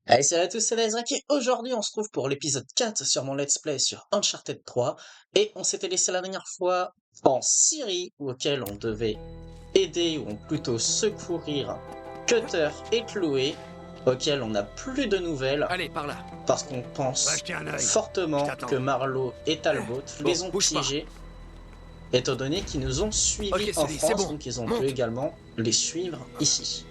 Allez, salut à tous, c'est Ezrak et aujourd'hui on se trouve pour l'épisode 4 sur mon let's play sur Uncharted 3 et on s'était laissé la dernière fois en Syrie auquel on devait aider ou plutôt secourir Cutter et Chloé auquel on n'a plus de nouvelles. Allez, par là. Parce qu'on pense fortement que Marlowe et Talbot les ont piégés étant donné qu'ils nous ont suivis en France, donc ils ont pu également les suivre ici.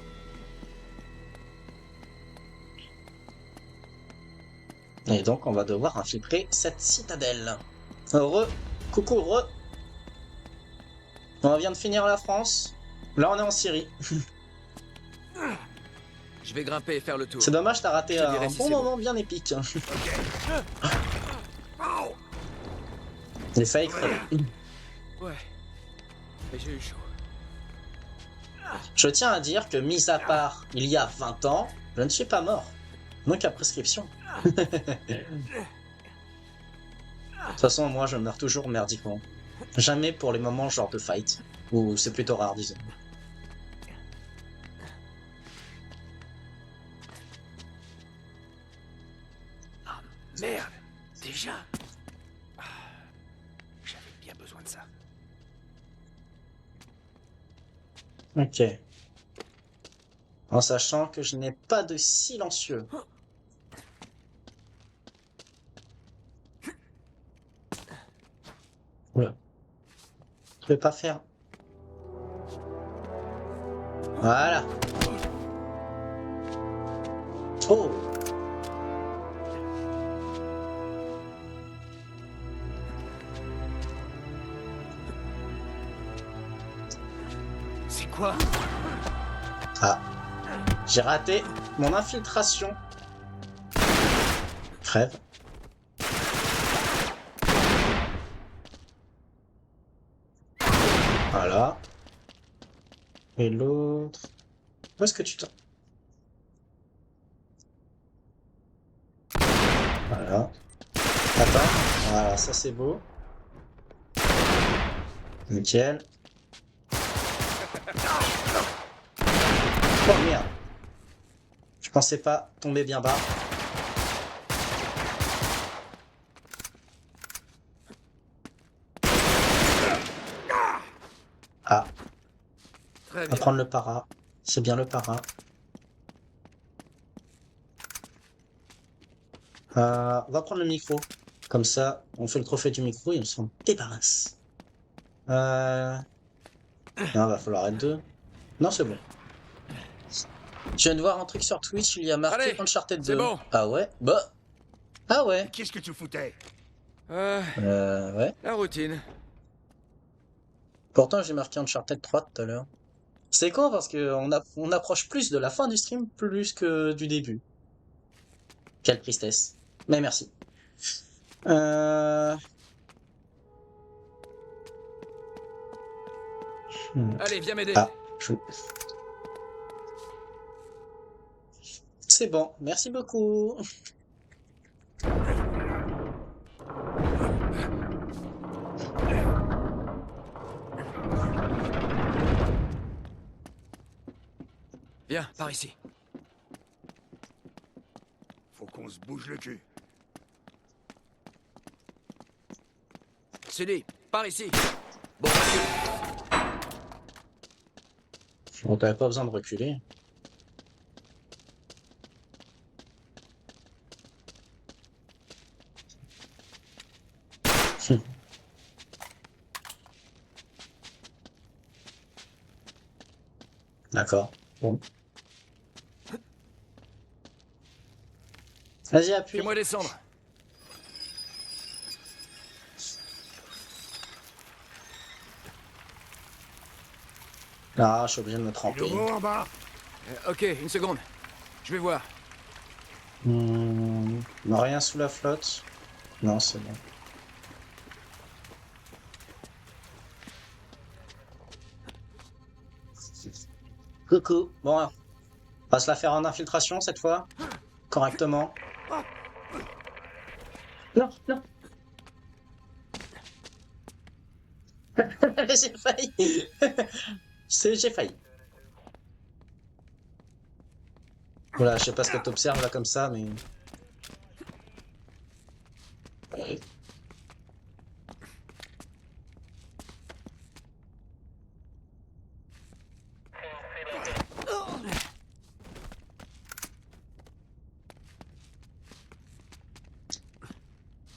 Et donc, on va devoir infiltrer cette citadelle. Coucou, On vient de finir la France. Là, on est en Syrie. Je vais grimper et faire le tour. C'est dommage, t'as raté un bon moment bien épique. J'ai failli crever. Ouais, mais j'ai eu chaud. Je tiens à dire que, mis à part il y a 20 ans, je ne suis pas mort. Donc à prescription. De toute façon, moi, je meurs toujours merdiquement. Jamais pour les moments genre de fight. Ou c'est plutôt rare, disons. Ah, merde. Déjà. J'avais bien besoin de ça. Ok. En sachant que je n'ai pas de silencieux. Voilà. Je vais pas faire. Voilà. Oh. C'est quoi? Ah. J'ai raté mon infiltration. Crève. Voilà. Et l'autre... Où est-ce que tu t'en... Voilà. Attends. Voilà, ça c'est beau. Nickel. Oh merde. Je pensais pas tomber bien bas. Ah. Très On va bien. prendre le para. C'est bien le para. On va prendre le micro. Comme ça, on fait le trophée du micro et on s'en débarrasse. Non, va falloir être deux. Non, c'est bon. Je viens de voir un truc sur Twitch, il y a marqué Allez, Uncharted 2. c'est bon. Ah ouais? Bah. Ah ouais. Qu'est-ce que tu foutais? Ouais. La routine. Pourtant, j'ai marqué Uncharted 3 tout à l'heure. C'est con parce que on approche plus de la fin du stream plus que du début. Quelle tristesse. Mais merci. Allez, viens m'aider. Ah, c'est bon, merci beaucoup. Viens, par ici. Faut qu'on se bouge le cul. Sully, par ici. Bon, recule. On t'avait pas besoin de reculer. D'accord. Bon. Vas-y, appuie. Fais-moi descendre. Ah, je suis obligé de me tremper. Nouveau en bas. Ok, une seconde. Je vais voir. Rien sous la flotte. Non, c'est bon. Coucou. Bon, on va se la faire en infiltration cette fois. Correctement. Non, non. J'ai failli. J'ai failli. Voilà, je sais pas ce que t'observes là comme ça, mais...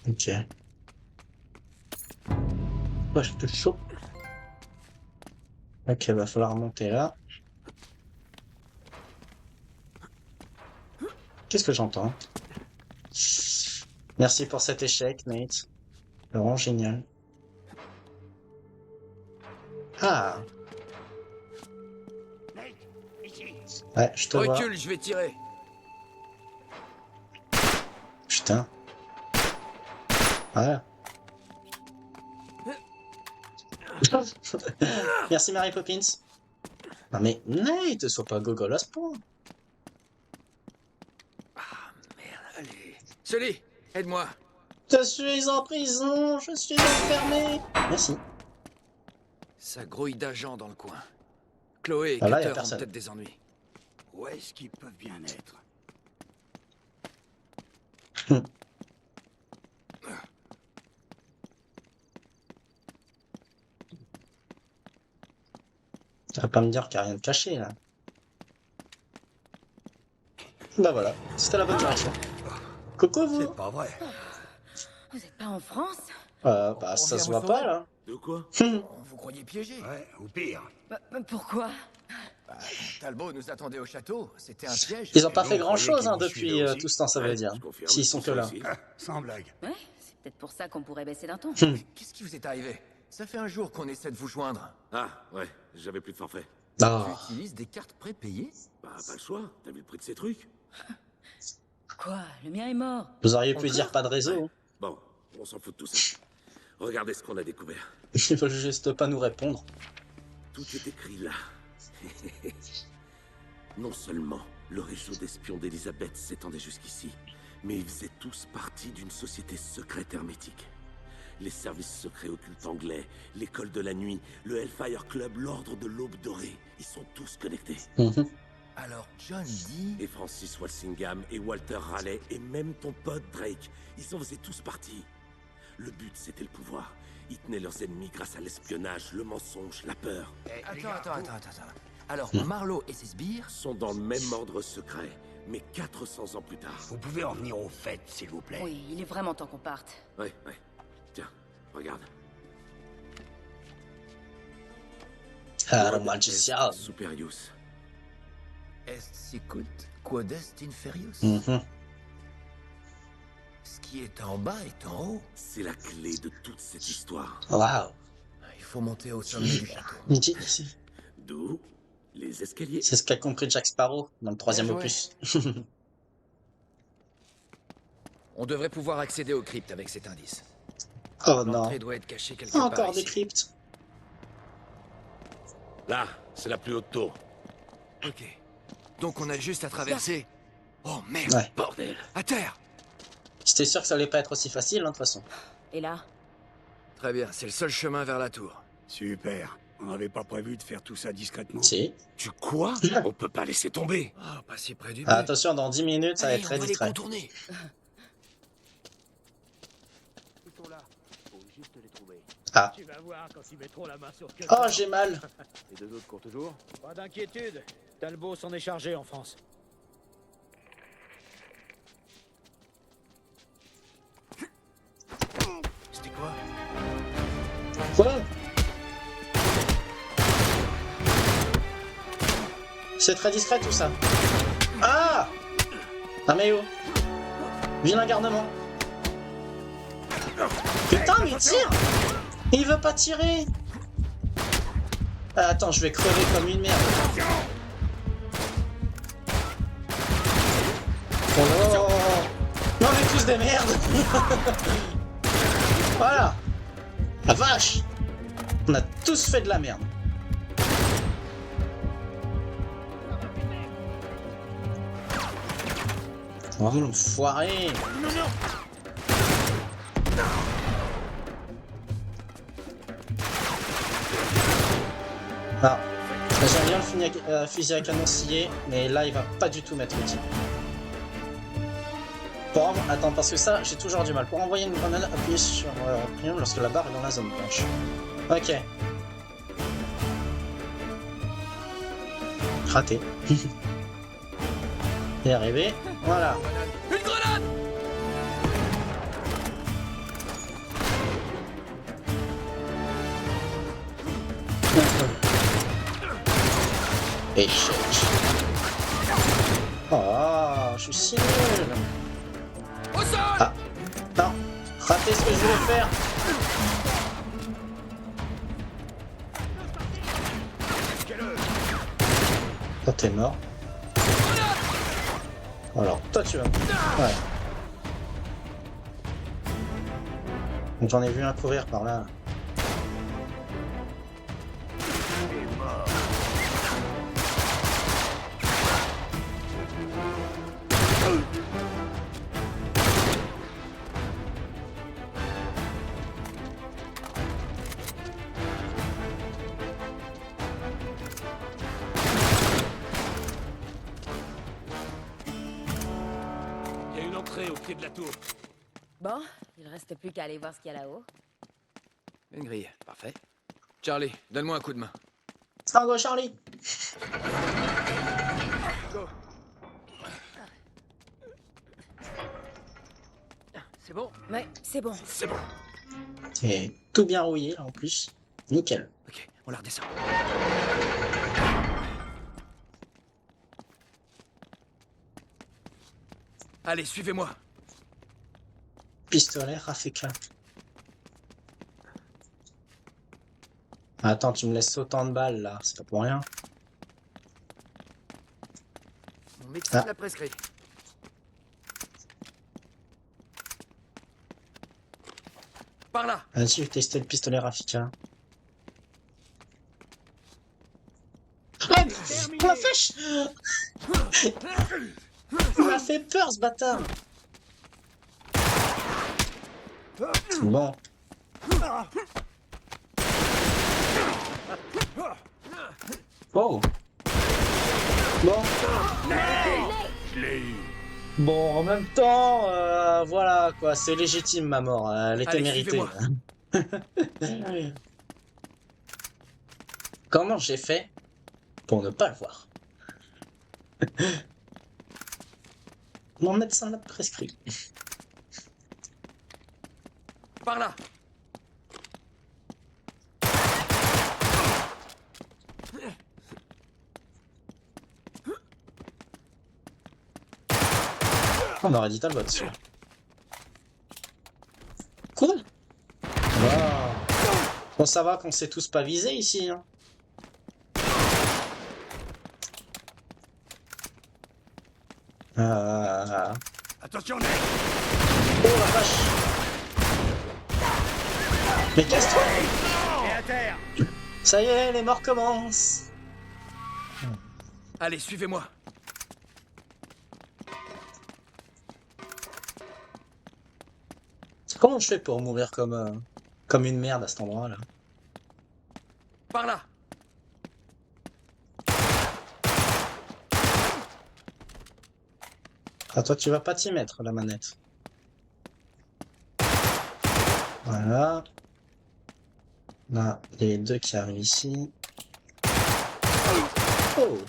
Ok. Ouais, je te chope. Ok, va falloir monter là. Qu'est-ce que j'entends? Merci pour cet échec, Nate. Vraiment génial. Ah, Nate, ici. ouais, je te vois. Recule, je vais tirer. Putain. Voilà. Merci Mary Poppins. Non mais Nate, sois pas gogol à ce point. Allez. Sully, aide-moi. Je suis en prison, je suis enfermé. Merci. Ça grouille d'agents dans le coin. Chloé et Ah là, y a Cutter ont personne. peut-être des ennuis. Où est-ce qu'ils peuvent bien être? Tu vas pas me dire qu'il n'y a rien de caché là. Bah voilà, c'était la bonne direction. Coucou vous. C'est pas vrai. Vous êtes pas en France? Bah On ça vient se vous voit pas sauver. là. De quoi? Vous croyez piégé? Ouais, ou pire. Pourquoi? Bah, Talbot nous attendait au château. C'était un piège. Ils ont pas Et fait donc, grand croyez chose qu'ils hein, vous depuis suivaient aussi tout ce temps, ça veut dire. Je confirme, S'ils sont que là. aussi. Ah, sans blague. Ouais, c'est peut-être pour ça qu'on pourrait baisser d'un ton. Qu'est-ce qui vous est arrivé? Ça fait un jour qu'on essaie de vous joindre. Ah, ouais, j'avais plus de forfait. Ah. Tu utilises des cartes prépayées? Bah, pas le choix, t'as vu le prix de ces trucs? Quoi? Le mien est mort. Vous auriez pu Encore dire pas de réseau. Bon, on s'en fout de tout ça. Regardez ce qu'on a découvert. Il faut juste pas nous répondre. Tout est écrit là. Non seulement le réseau d'espions d'Elisabeth s'étendait jusqu'ici, mais ils faisaient tous partie d'une société secrète hermétique. Les services secrets occultes anglais, l'école de la nuit, le Hellfire Club, l'ordre de l'aube dorée, ils sont tous connectés. Mhm. Alors John dit... Et Francis Walsingham, et Walter Raleigh, et même ton pote Drake, ils en faisaient tous partie. Le but, c'était le pouvoir. Ils tenaient leurs ennemis grâce à l'espionnage, le mensonge, la peur. Attends. Alors Marlowe et ses sbires... Sont dans le même ordre secret, mais 400 ans plus tard. Vous pouvez en venir au fait, s'il vous plaît. Oui, il est vraiment temps qu'on parte. Ouais. Tiens, regarde. Ah, Quod Magician. est Superius. Est sicut, quod est inferius. Mhm. Ce qui est en bas est en haut. C'est la clé de toute cette histoire. Waouh. Il faut monter au sommet du château. D'où les escaliers. C'est ce qu'a compris Jack Sparrow dans le troisième Bien joué. opus. On devrait pouvoir accéder au crypte avec cet indice. Oh non. L'entrée doit être cachée quelque part Encore des ici. cryptes. Là, c'est la plus haute tour. Ok. Donc on a juste à traverser. Oh merde. Ouais. Bordel. À terre. J'étais sûr que ça allait pas être aussi facile, hein, de toute façon. Et là? Très bien, c'est le seul chemin vers la tour. Super. On n'avait pas prévu de faire tout ça discrètement. Si. Tu quoi? On peut pas laisser tomber. Oh, pas si près du but. Ah, attention, dans 10 minutes, ça va Allez, être très on va les distrait. contourner. Ils sont là. Faut juste les trouver. Ah. Tu vas voir quand ils mettront la main sur Cutter. Oh, j'ai mal. Les deux autres courent toujours. Pas d'inquiétude. Talbot s'en est chargé en France. C'était quoi? Quoi? C'est très discret tout ça. Ah! Ah mais oh! Vilain garnement. Putain, mais il tire! Il veut pas tirer! Ah, attends, je vais crever comme une merde. Oh non! Non, on est tous des merdes! Voilà! La vache! On a tous fait de la merde. Oh l'enfoiré! Ah, j'aime bien le fusil à canon scié, mais là il va pas du tout m'être utile. Attends, parce que ça, j'ai toujours du mal. Pour envoyer une grenade, appuyez sur Prium lorsque la barre est dans la zone blanche. Ok. Raté. Et arrivé. Voilà. Une grenade! Échec. Oh, je suis si nul. Au sol! Ah, non. Raté ce que je voulais faire. Toi, t'es mort. Alors, toi, tu vas... Ouais. Donc, j'en ai vu un courir par là. Il y a une entrée au pied de la tour. Bon, il reste plus qu'à aller voir ce qu'il y a là-haut. Une grille, parfait. Charlie, donne-moi un coup de main. Tango Charlie. Go. C'est bon? Ouais, c'est bon. C'est bon. C'est tout bien rouillé, là, en plus. Nickel. Ok, on la redescend. Allez, suivez-moi. Pistolet Rafika. Attends, tu me laisses autant de balles, là. C'est pas pour rien. Mon médecin Ah. l'a prescrit. Par là. Vas-y, je vais tester le pistolet Rafika. Ah, on l'a fait. Il m'a fait peur, ce bâtard. Bon. Oh. Bon. Bon, en même temps, voilà, quoi, c'est légitime, ma mort. Elle était Allez, méritée. Comment j'ai fait pour ne pas le voir? Mon médecin l'a prescrit. Par là. On aurait dit Talbot, celui-là. Cool. Wow. Bon, ça va qu'on s'est tous pas visés ici. Hein. Attention, Oh la vache. Mais casse-toi. Et à terre! Ça y est, les morts commencent. Allez, suivez-moi. Comment je fais pour mourir comme une merde à cet endroit-là? Par là. Ah, toi, tu vas pas t'y mettre, la manette. Voilà. Là, il y a les deux qui arrivent ici. Oh!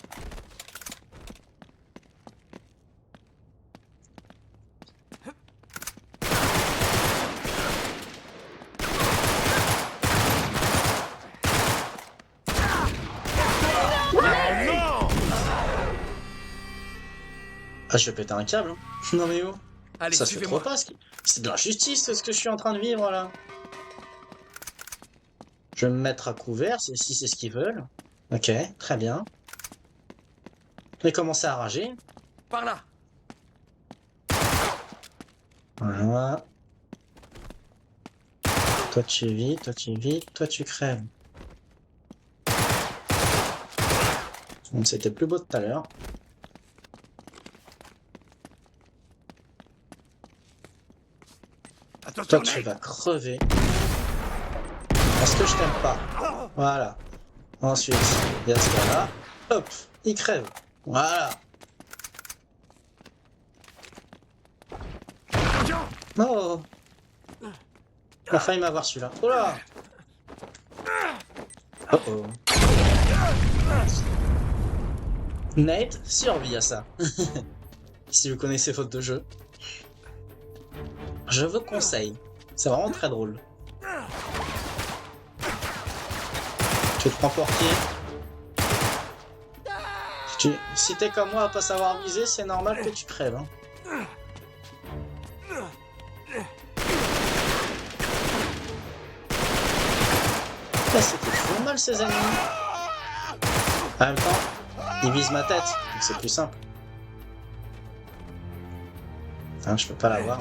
Ah, je vais péter un câble. Hein. Non mais oh! Allez, Ça se fait trop suivez-moi. pas. C'est de l'injustice ce que je suis en train de vivre là. Je vais me mettre à couvert si c'est ce qu'ils veulent. Ok, très bien. Je vais commencer à rager. Par là. Voilà. Toi tu vis, toi tu vis, toi tu crèves. Donc c'était plus beau tout à l'heure. attention, Toi tu vas crever. Parce que je t'aime pas. Voilà. Ensuite, il y a ce gars-là. Hop, il crève. Voilà. Oh. Il a failli m'avoir celui-là. Oh là. Oh oh. Nate survit à ça. Si vous connaissez faute de jeu, je vous conseille. C'est vraiment très drôle. Tu te prends pour qui? Si t'es comme moi à pas savoir viser, c'est normal que tu crèves. Hein. Là, c'était fou mal ces ennemis. En même temps, ils visent ma tête, donc c'est plus simple. Hein, je peux pas l'avoir.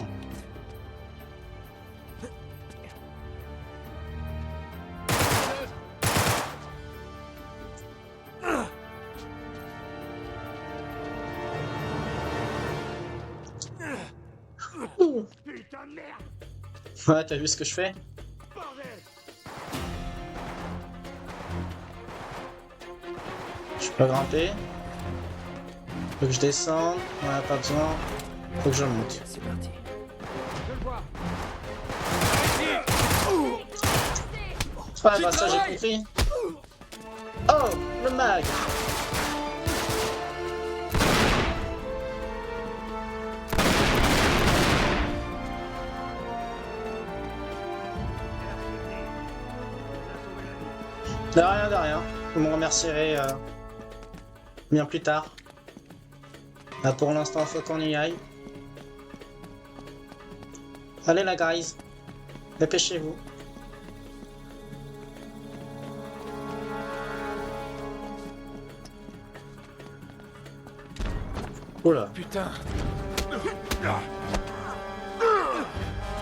Putain de merde! Ouais, t'as vu ce que je fais? Je peux grimper. Faut que je descende. Ouais, pas besoin. Faut que je monte. C'est parti. Ouais, bah ça j'ai compris. Oh, le mag. De rien, de rien. Vous me remercierez bien plus tard. Là, pour l'instant, faut qu'on y aille. Allez la guys, dépêchez-vous. Oula. Putain.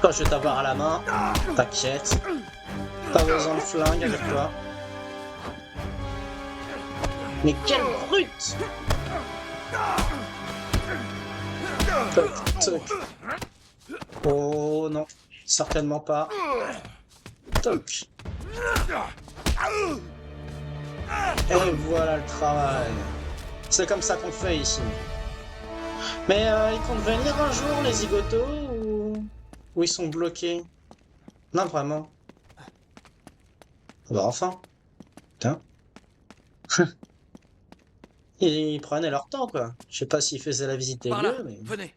Quand je vais t'avoir à la main, t'inquiète. T'as besoin de flingue avec toi. Mais quelle brute! Toc, toc. Oh non, certainement pas. Toc. Et voilà le travail. C'est comme ça qu'on fait ici. Mais ils comptent venir un jour les zigotos ou ils sont bloqués? Non vraiment. Bah enfin. Putain. Ils prenaient leur temps quoi. Je sais pas s'ils faisaient la visite des Par là, lieux, mais... venez.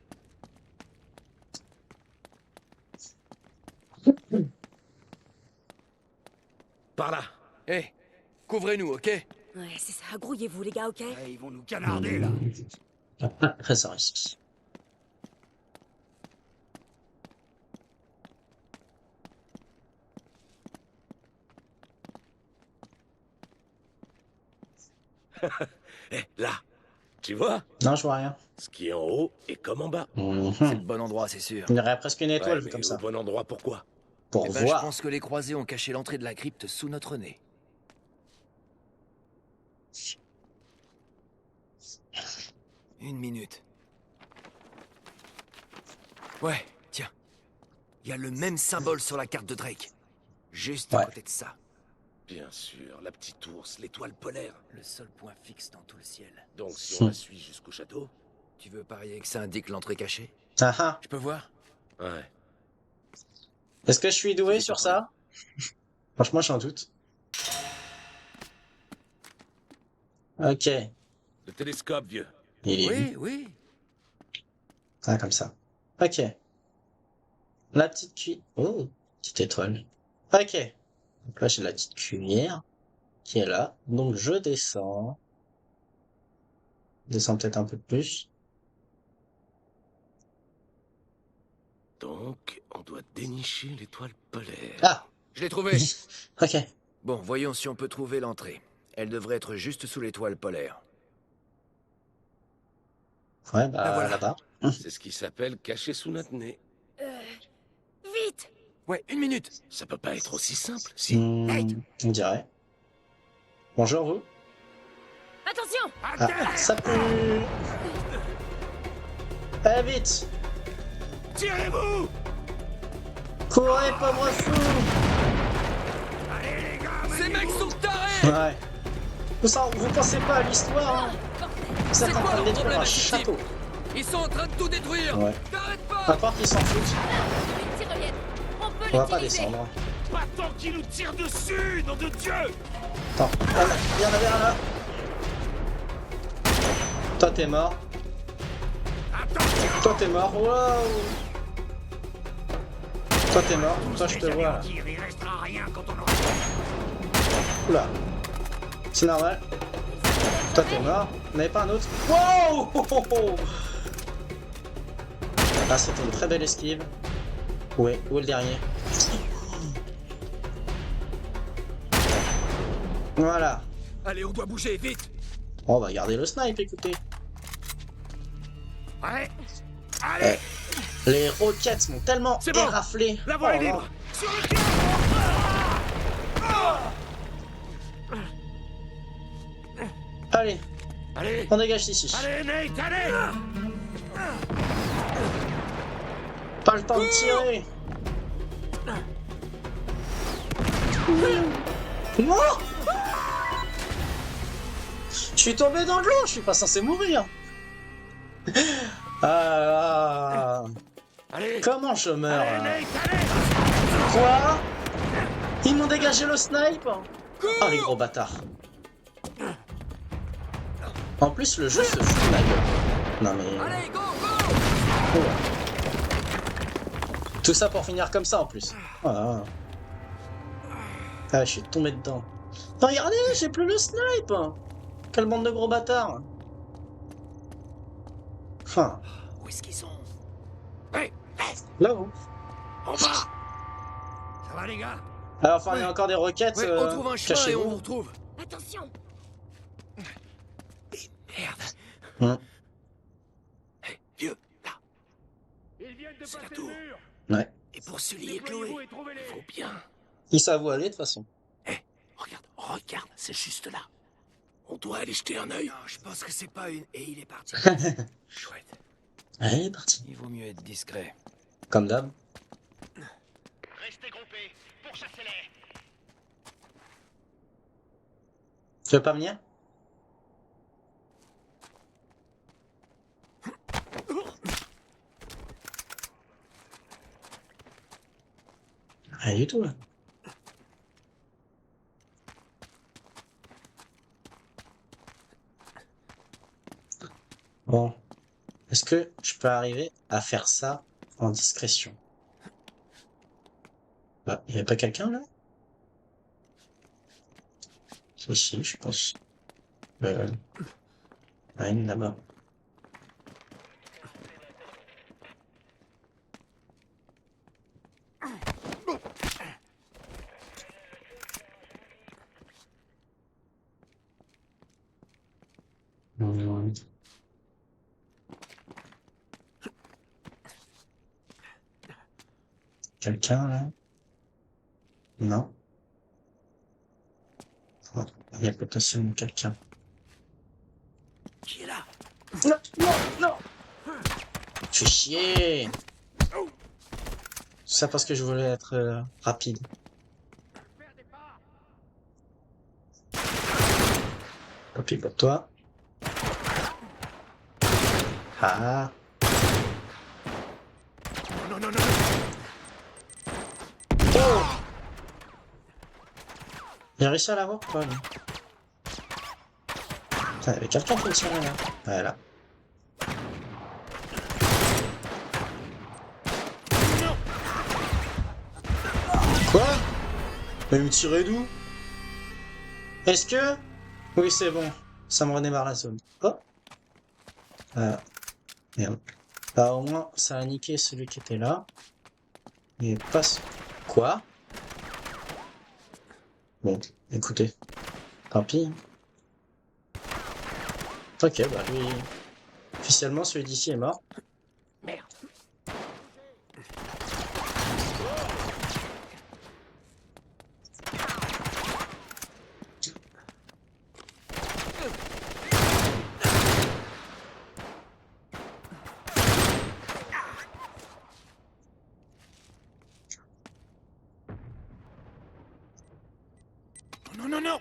Par là. Hé, couvrez-nous, ok? Ouais, c'est ça. Grouillez-vous, les gars, ok? Ouais, ils vont nous canarder là. Très risque. Là, tu vois? Non, je vois rien. Ce qui est en haut est comme en bas. C'est le bon endroit, c'est sûr. Il y aurait presque une étoile Ouais, mais comme au ça. bon endroit, pourquoi? Pour Eh ben, je voir. pense que les croisés ont caché l'entrée de la crypte sous notre nez. Une minute. Ouais, tiens. Il y a le même symbole sur la carte de Drake. Juste à Ouais. côté de ça. Bien sûr, la petite ours, l'étoile polaire. Le seul point fixe dans tout le ciel. Donc si on la suit jusqu'au château? Tu veux parier que ça indique l'entrée cachée? Ah ah. Je peux voir? Ouais. Est-ce que je suis doué C'est sur pas ça? Franchement, j'en doute. Ok. Le télescope, vieux. Il est Oui, oui. ah, comme ça. Ok. La petite cuillère. Oh, petite étoile. Ok. Donc là, j'ai la petite cuillère qui est là. Donc je descends. Je descends peut-être un peu plus. Donc, on doit dénicher l'étoile polaire. Ah! Je l'ai trouvé. Ok. Bon, voyons si on peut trouver l'entrée. Elle devrait être juste sous l'étoile polaire. Ouais, bah voilà. là-bas. C'est ce qui s'appelle caché sous notre nez. Vite! Ouais, une minute. Ça peut pas être aussi simple, si. On dirait. Bonjour vous. Attention! Ah, ça pue. Allez vite. Tirez-vous! Courez, pauvre fou. Ces mecs sont tarés! Ouais. Vous pensez pas à l'histoire, hein? Vous êtes en train de détruire un château. Ils sont en train de tout détruire. Ouais. T'arrêtes À pas. part qu'ils s'en foutent, Une tyrolienne. On peut on va pas l'utiliser. descendre. Pas tant qu'ils nous tirent dessus, nom de Dieu! Attends, il y en avait un là. Toi t'es mort. Toi t'es mort. Waouh. Toi t'es mort. Toi je te vois là. Il restera rien quand on aura... Oula. C'est normal. Toi t'es mort. On n'avait pas un autre. Wow. Ah c'était une très belle esquive. Où est le dernier? Voilà. Allez, on doit bouger, vite. On va garder le snipe, écoutez. Allez! Allez! Les roquettes m'ont tellement C'est bon. éraflé. La voie est Oh, libre! Sur le pied! Allez, Allez! on dégage d'ici. Allez, Nate, allez! Pas le temps de tirer. Non. Je suis tombé dans l'eau, je suis pas censé mourir. Ah, Allez! comment je meurs Allez, là? Nate, allez! Quoi? Ils m'ont dégagé le snipe? Ah les gros bâtards. En plus le jeu se fout de ma gueule. Non mais... Allez, go, go. Oh. Tout ça pour finir comme ça en plus. Ah, ah je suis tombé dedans. Non, regardez, j'ai plus le snipe. Quelle bande de gros bâtards. Enfin, Où est-ce qu'ils sont? Hey! là-haut. En bas! Ça va, les gars? Alors, enfin, il y a encore des roquettes. Ouais, on trouve un chemin et on cachez-vous. vous retrouve. Attention. Merde. Hum, Hé, vieux, là. Ils viennent de C'est la passer tour. le mur! ouais. Et pour Sully et Chloé, Déployez-vous et trouvez-les! faut bien. Ils savent où aller de toute façon. Regarde, c'est juste là. On doit aller jeter un œil. Non, je pense que c'est pas une. Et il est parti. Chouette. Allez, parti. Il vaut mieux être discret. Comme d'hab. Restez groupés, pourchassez-les! Tu veux pas venir? Rien du tout là. Bon. Est-ce que je peux arriver à faire ça en discrétion? Bah, il n'y a pas quelqu'un là? Si, je pense. Ouais, là-bas. Hmm. Quelqu'un là? Non. Oh, il y a potentiellement quelqu'un. Qui est là? Non, non, non! Fais chier! Ça parce que je voulais être rapide. Copie pour toi. Ah! Non, non, non, non! Oh! Il a réussi à l'avoir ou pas, lui? Putain, il y avait quelqu'un qui me tirait là. Voilà. Quoi? Mais il me tirait d'où? Est-ce que... Oui, c'est bon. Ça me redémarre la zone. Oh! Merde. Bah, au moins, ça a niqué celui qui était là. Et passe... Quoi? Bon, écoutez. Tant pis. Ok, bah lui... Officiellement, celui d'ici est mort. Merde! Non, non, non!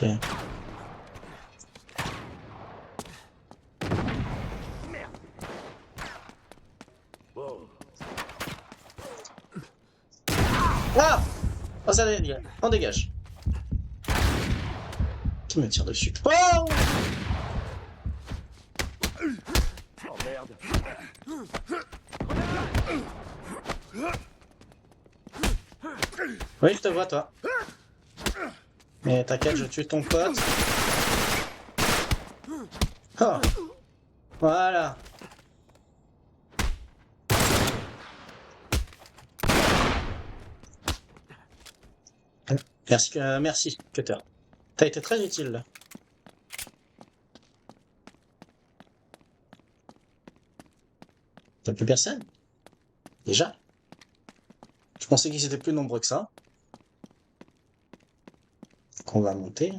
Ok. Bon. Ah! Oh, ça dégage. On dégage. Qui me tire dessus? Oh! Oh merde. Oui, je te vois, toi. Mais t'inquiète, je tue ton pote. Oh. Voilà. Merci, merci, Cutter. T'as été très utile, là. T'as plus personne? Déjà? Je pensais qu'ils étaient plus nombreux que ça. Qu'on va monter.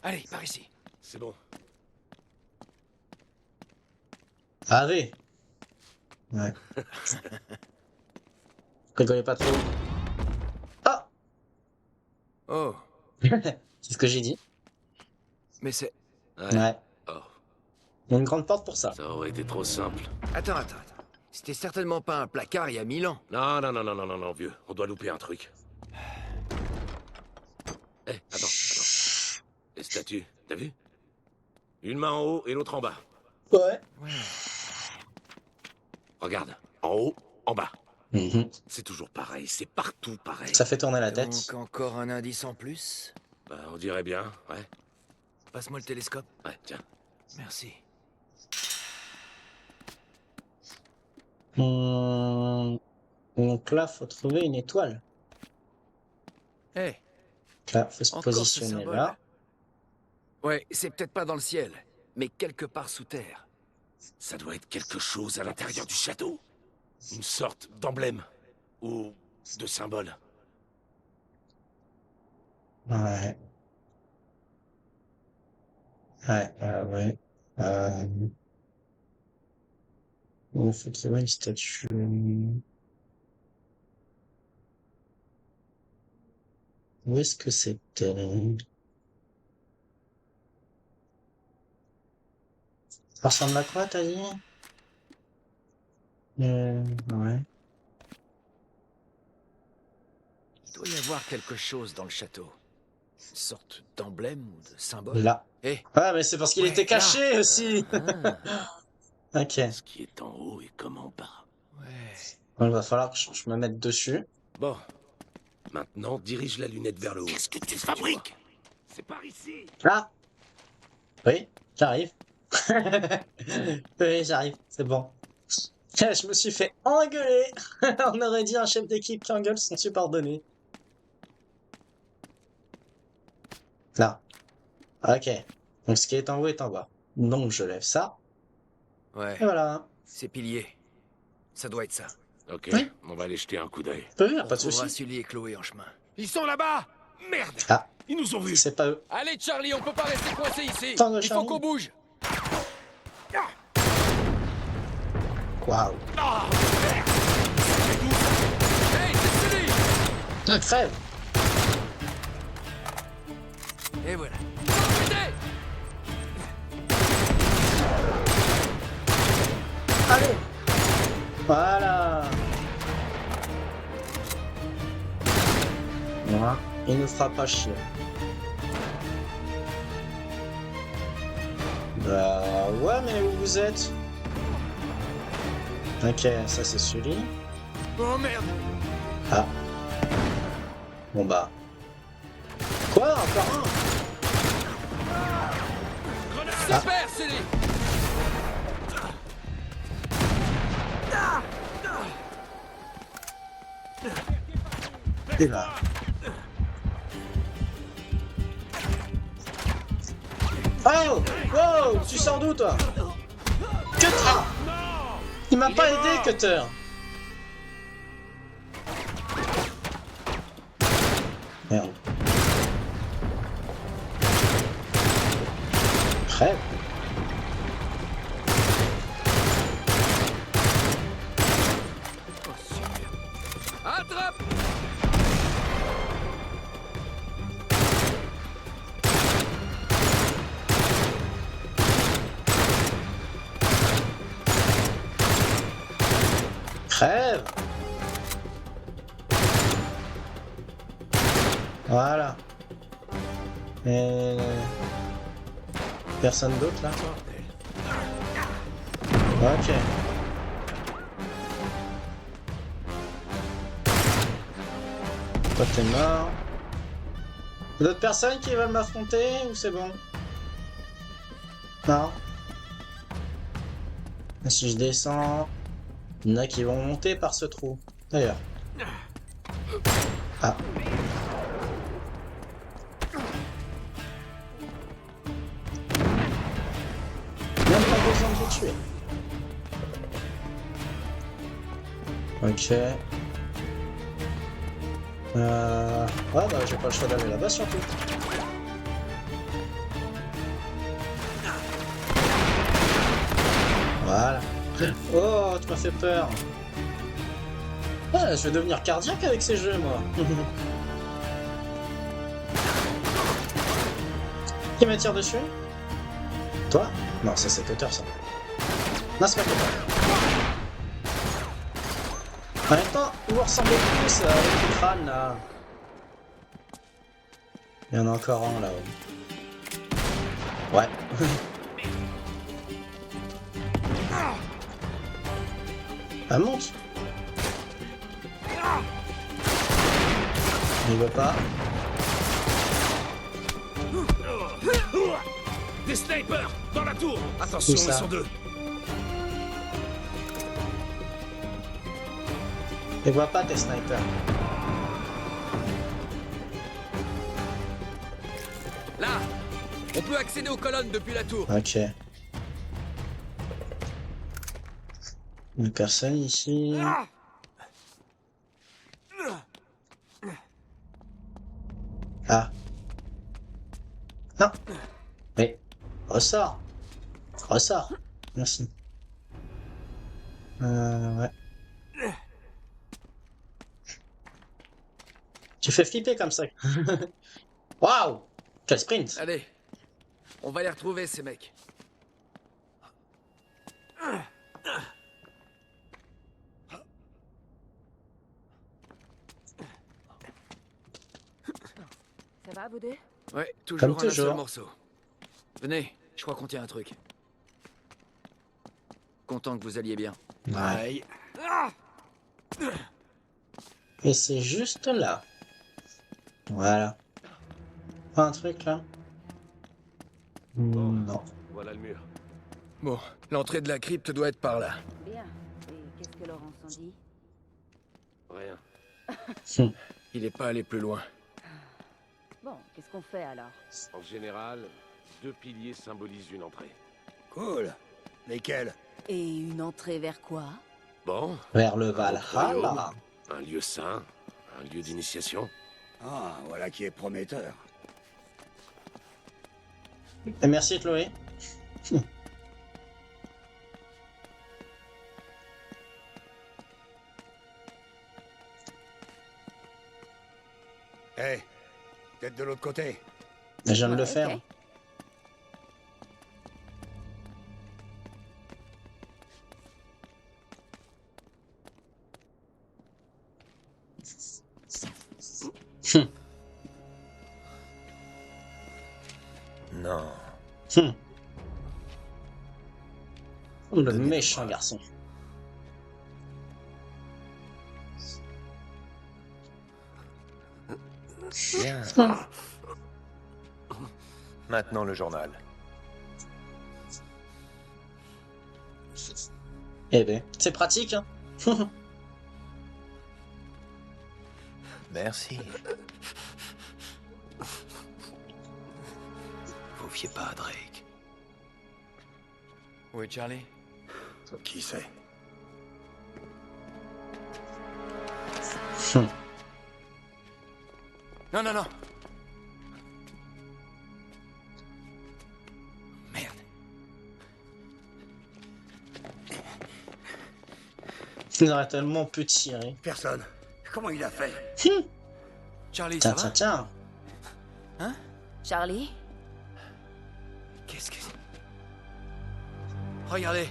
Allez, par ici. C'est bon. Allez. Ouais. Rigolez pas trop. Ah! Oh, C'est ce que j'ai dit. mais c'est... Ouais. Oh, Il y a une grande porte pour ça. ça aurait été trop simple. Attends. C'était certainement pas un placard il y a 1000 ans. Non, vieux. On doit louper un truc. Eh, attends. Les statues, t'as vu? Une main en haut et l'autre en bas. Ouais. Regarde, en haut, en bas. Mhm. C'est toujours pareil, c'est partout pareil. Ça fait tourner la tête. Donc encore un indice en plus. Bah, on dirait bien, ouais. Passe-moi le télescope. Ouais, tiens. Merci. Donc là, faut trouver une étoile. Hé, Là, faut se encore ce positionner symbole. là. Ouais, c'est peut-être pas dans le ciel, mais quelque part sous terre. Ça doit être quelque chose à l'intérieur du château. Une sorte d'emblème. Ou de symbole. Ouais. Ouais. Il faut qu'il y ait une statue. Où est-ce que c'était? Ça ressemble à quoi, t'as dit? Ouais. Il doit y avoir quelque chose dans le château. Une sorte d'emblème ou de symbole. Là. Hé, Ah, mais c'est parce qu'il Ouais, était caché là. aussi. Ok. Ce qui est en haut et comme en bas. ouais. Bon, il va falloir que je me mette dessus. Bon. Maintenant, dirige la lunette vers le haut. Qu'est-ce que tu fabriques? C'est par ici. Ah! Oui, j'arrive. Oui, j'arrive, c'est bon. Je me suis fait engueuler. On aurait dit un chef d'équipe qui engueule son subordonné. Là. Ok. Donc ce qui est en haut est en bas. Donc je lève ça. Ouais, Et voilà. c'est pilier. Ça doit être ça. Ok, Oui. on va aller jeter un coup d'œil. Peu, y a On pas de trouvera souci. Sully et Chloé en chemin. Ils sont là-bas! Merde! Ah, Ils nous ont vus! c'est pas eux. Allez, Charlie, on peut pas rester coincé ici. Tant de Il faut Charlie. qu'on bouge. Waouh. Hey, c'est Sully. Crève. Et voilà. Arrêtez. Allez. Voilà. Voilà. Il ne fera pas chier. Bah ouais, mais où vous êtes? Ok, ça c'est Sully. Oh merde! Ah. Bon bah. Quoi? Encore un? Super, Sully. Et là. Oh! Wow! Tu sors d'où toi? Cutter! Il m'a pas aidé, Cutter! Merde. Crève. Attrape. Crève. Voilà. Et... personne d'autre là? Ok. Toi t'es mort. D'autres personnes qui veulent m'affronter ou c'est bon? Non. Et si je descends, il y en a qui vont monter par ce trou. D'ailleurs. Ah. Même pas besoin de les tuer. Ok. Ouais, bah j'ai pas le choix d'aller là-bas surtout. Voilà. Oh, tu m'as fait peur. Ah, je vais devenir cardiaque avec ces jeux, moi. Qui me tire dessus? Toi? Non, c'est cette hauteur, ça. Non, c'est pas toi. En même temps, vous ressemblez plus avec le crâne, là. Il y en a encore un, là-haut. Ouais. Ah, monte. Il veut pas. Des snipers dans la tour. Attention, ils sont deux. Il voit pas tes snipers. Là, on peut accéder aux colonnes depuis la tour. Ok. Une personne ici. Ah. Non. Mais. Ressort. Ressort. Merci. Ouais. Tu fais flipper comme ça. Waouh! Quel sprint! Allez, on va les retrouver ces mecs. Ça va, vous deux? Ouais, Comme toujours un seul toujours. morceau. Venez, je crois qu'on tient un truc. Content que vous alliez bien. Ouais. Et c'est juste là. Voilà. Pas un truc là? Non. Voilà le mur. Bon, l'entrée de la crypte doit être par là. Bien. Et qu'est-ce que Laurence en dit? Rien. Il est pas allé plus loin. Bon, qu'est-ce qu'on fait alors? En général, 2 piliers symbolisent une entrée. Cool. Lesquels? Et une entrée vers quoi? Bon, Vers le royaume, Valhalla. un lieu saint, un lieu d'initiation. Ah, voilà qui est prometteur. Et merci Chloé. Hé, peut-être de l'autre côté. Je viens de le Ouais, faire. ok. Non. Le méchant garçon. Bien. Maintenant le journal. Eh ben, c'est pratique, hein. Merci. Vous fiez pas à Drake. Oui, Charlie? Qui c'est? Non, non, non. Merde. Il aurait tellement pu tirer. Personne. Comment il a fait? Charlie, Tiens, ça tiens, va? tiens. Charlie? Qu'est-ce que c'est? Regardez.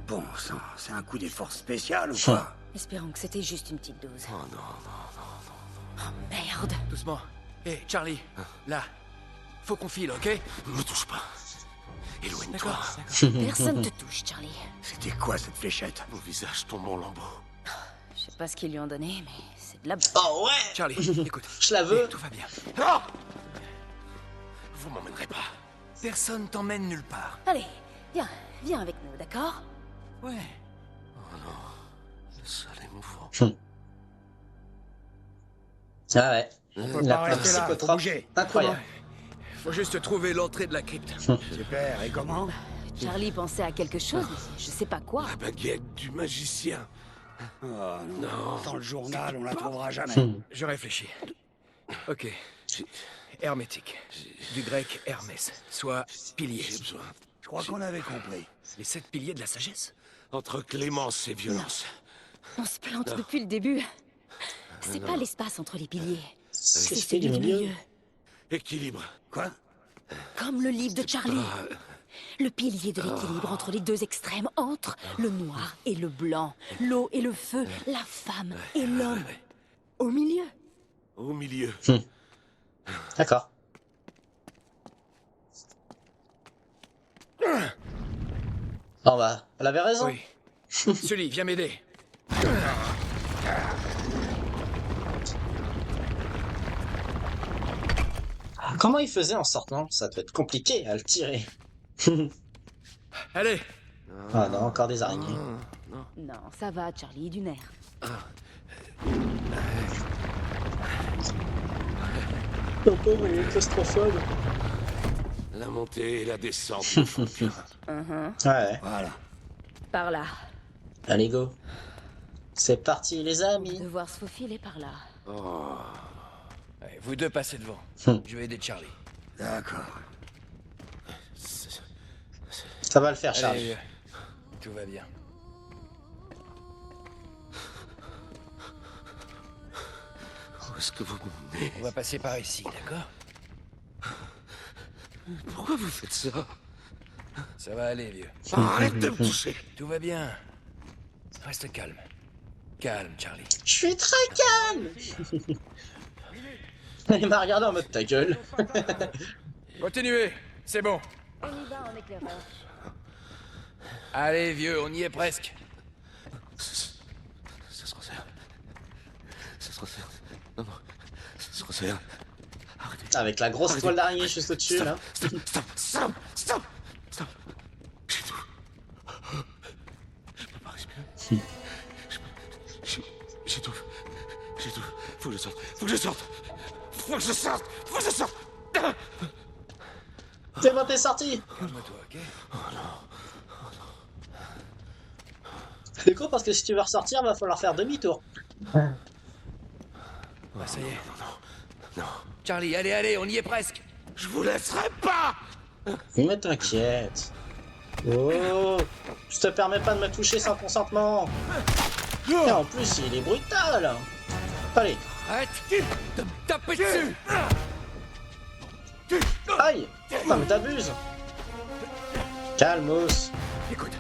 Bon sang, c'est un coup des forces spéciales ou quoi? Espérons que c'était juste une petite dose. Oh non, non. Oh merde. Doucement. Hé, Charlie, là. Faut qu'on file, ok? Ne me touche pas. Éloigne-toi. D'accord. Personne te touche, Charlie. C'était quoi cette fléchette? Vos visages tombent en lambeaux. Je sais pas ce qu'ils lui ont donné, mais c'est de la bonne. Oh ouais! Charlie, écoute. Je la veux. Tout va bien. Ah! Vous m'emmènerez pas. Personne t'emmène nulle part. Allez, viens avec nous, d'accord? Ouais. Le sol est mouvant. Ah ouais. On peut Il a pas plein de rester là, faut psychotropes. bouger. Incroyable. Faut juste trouver l'entrée de la crypte. Super, et comment? Charlie pensait à quelque chose, mais je sais pas quoi. La baguette du magicien. Oh non, Non. dans le journal, on la trouvera jamais. Je réfléchis. Ok. Hermétique. Du grec Hermès, soit pilier. J'ai besoin. Je crois qu'on avait compris. Les 7 piliers de la sagesse. Entre clémence et violence. On se plante depuis le début. C'est pas l'espace entre les piliers. C'est C'est celui celui du milieu. Équilibre. Quoi? Comme le livre de Charlie. Le pilier de l'équilibre entre les deux extrêmes, entre le noir et le blanc, l'eau et le feu, la femme et l'homme. Au milieu. Au milieu. D'accord. Oh bah, elle avait raison. Oui. Sully, viens m'aider. Comment il faisait en sortant? Ça doit être compliqué à le tirer. Allez. Ah non, encore des araignées. Non, ça va, Charlie, du nerf. Le pauvre, il est claustrophobe. La montée et la descente me font peur. Ouais, Voilà. Par là. allez go. C'est parti les On va amis. devoir se faufiler par là. Allez, vous deux passez devant. Hmm. Je vais aider Charlie. D'accord. Ça va le faire Charles. Allez, tout va bien. Où est-ce que vous m'emmenez? On va passer par ici, d'accord? Pourquoi vous faites ça? Ça va aller, vieux. Arrête de me toucher. Tout va bien. Reste calme. Calme, Charlie. Je suis très calme. Il m'a regardé en mode ta gueule. Continuez. C'est bon. On y va en éclaireur. Allez, vieux, on y est presque. Ça se resserre. Ça se resserre. Non, non. Ça se resserre. Arrêtez. Avec la grosse Arrêtez. toile d'araignée juste au-dessus là. Stop, stop, stop, stop, stop. J'ai tout. Je peux pas respirer. J'étouffe. J'étouffe. Faut que je sorte. Faut que je sorte. Faut que je sorte. Faut que je sorte. C'est bon, t'es sorti. Calme-toi, ok? C'est con parce que si tu veux ressortir, va falloir faire demi-tour. Ah, ça y est. Non. Charlie, allez, allez, on y est presque. Je vous laisserai pas. Mais t'inquiète. Oh, je te permets pas de me toucher sans consentement. Et en plus, il est brutal. Allez, Arrête de me taper dessus. aïe. Non mais t'abuses. Calmos. Écoute.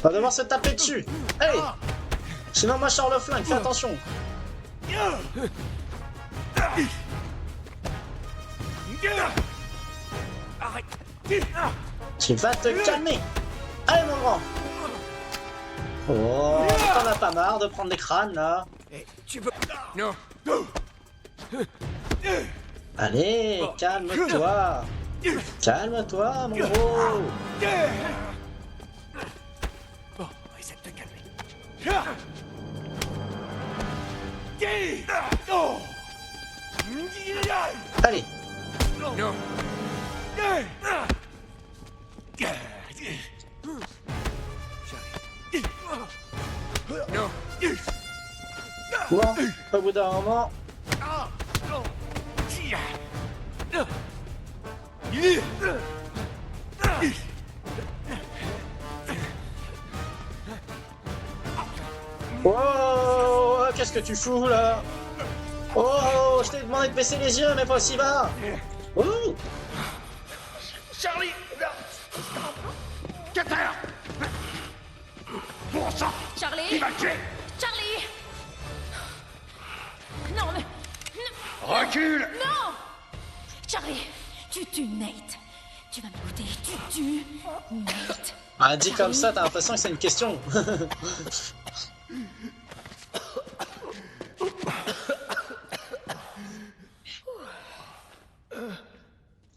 On va devoir se taper dessus. Allez. Sinon moi je sors le flingue, fais attention. Arrête. Tu vas te calmer. Allez mon grand. Oh, t'en as pas marre de prendre des crânes là. Eh, tu veux... Non. Allez, calme-toi. Calme-toi mon gros. Bon, essaie de te calmer. Allez. Non. Non. Bon, au bout d'un moment, oh, qu'est-ce que tu fous là? Oh, je t'ai demandé de baisser les yeux, mais pas aussi bas. Oh, Charlie, non. terre! Bon sang! Charlie! Il va le tuer! Charlie! Non, mais... Recule! Non! Charlie, tu tues Nate. Tu vas m'écouter, tu tues Nate. Ah, dit comme ça, t'as l'impression que c'est une question.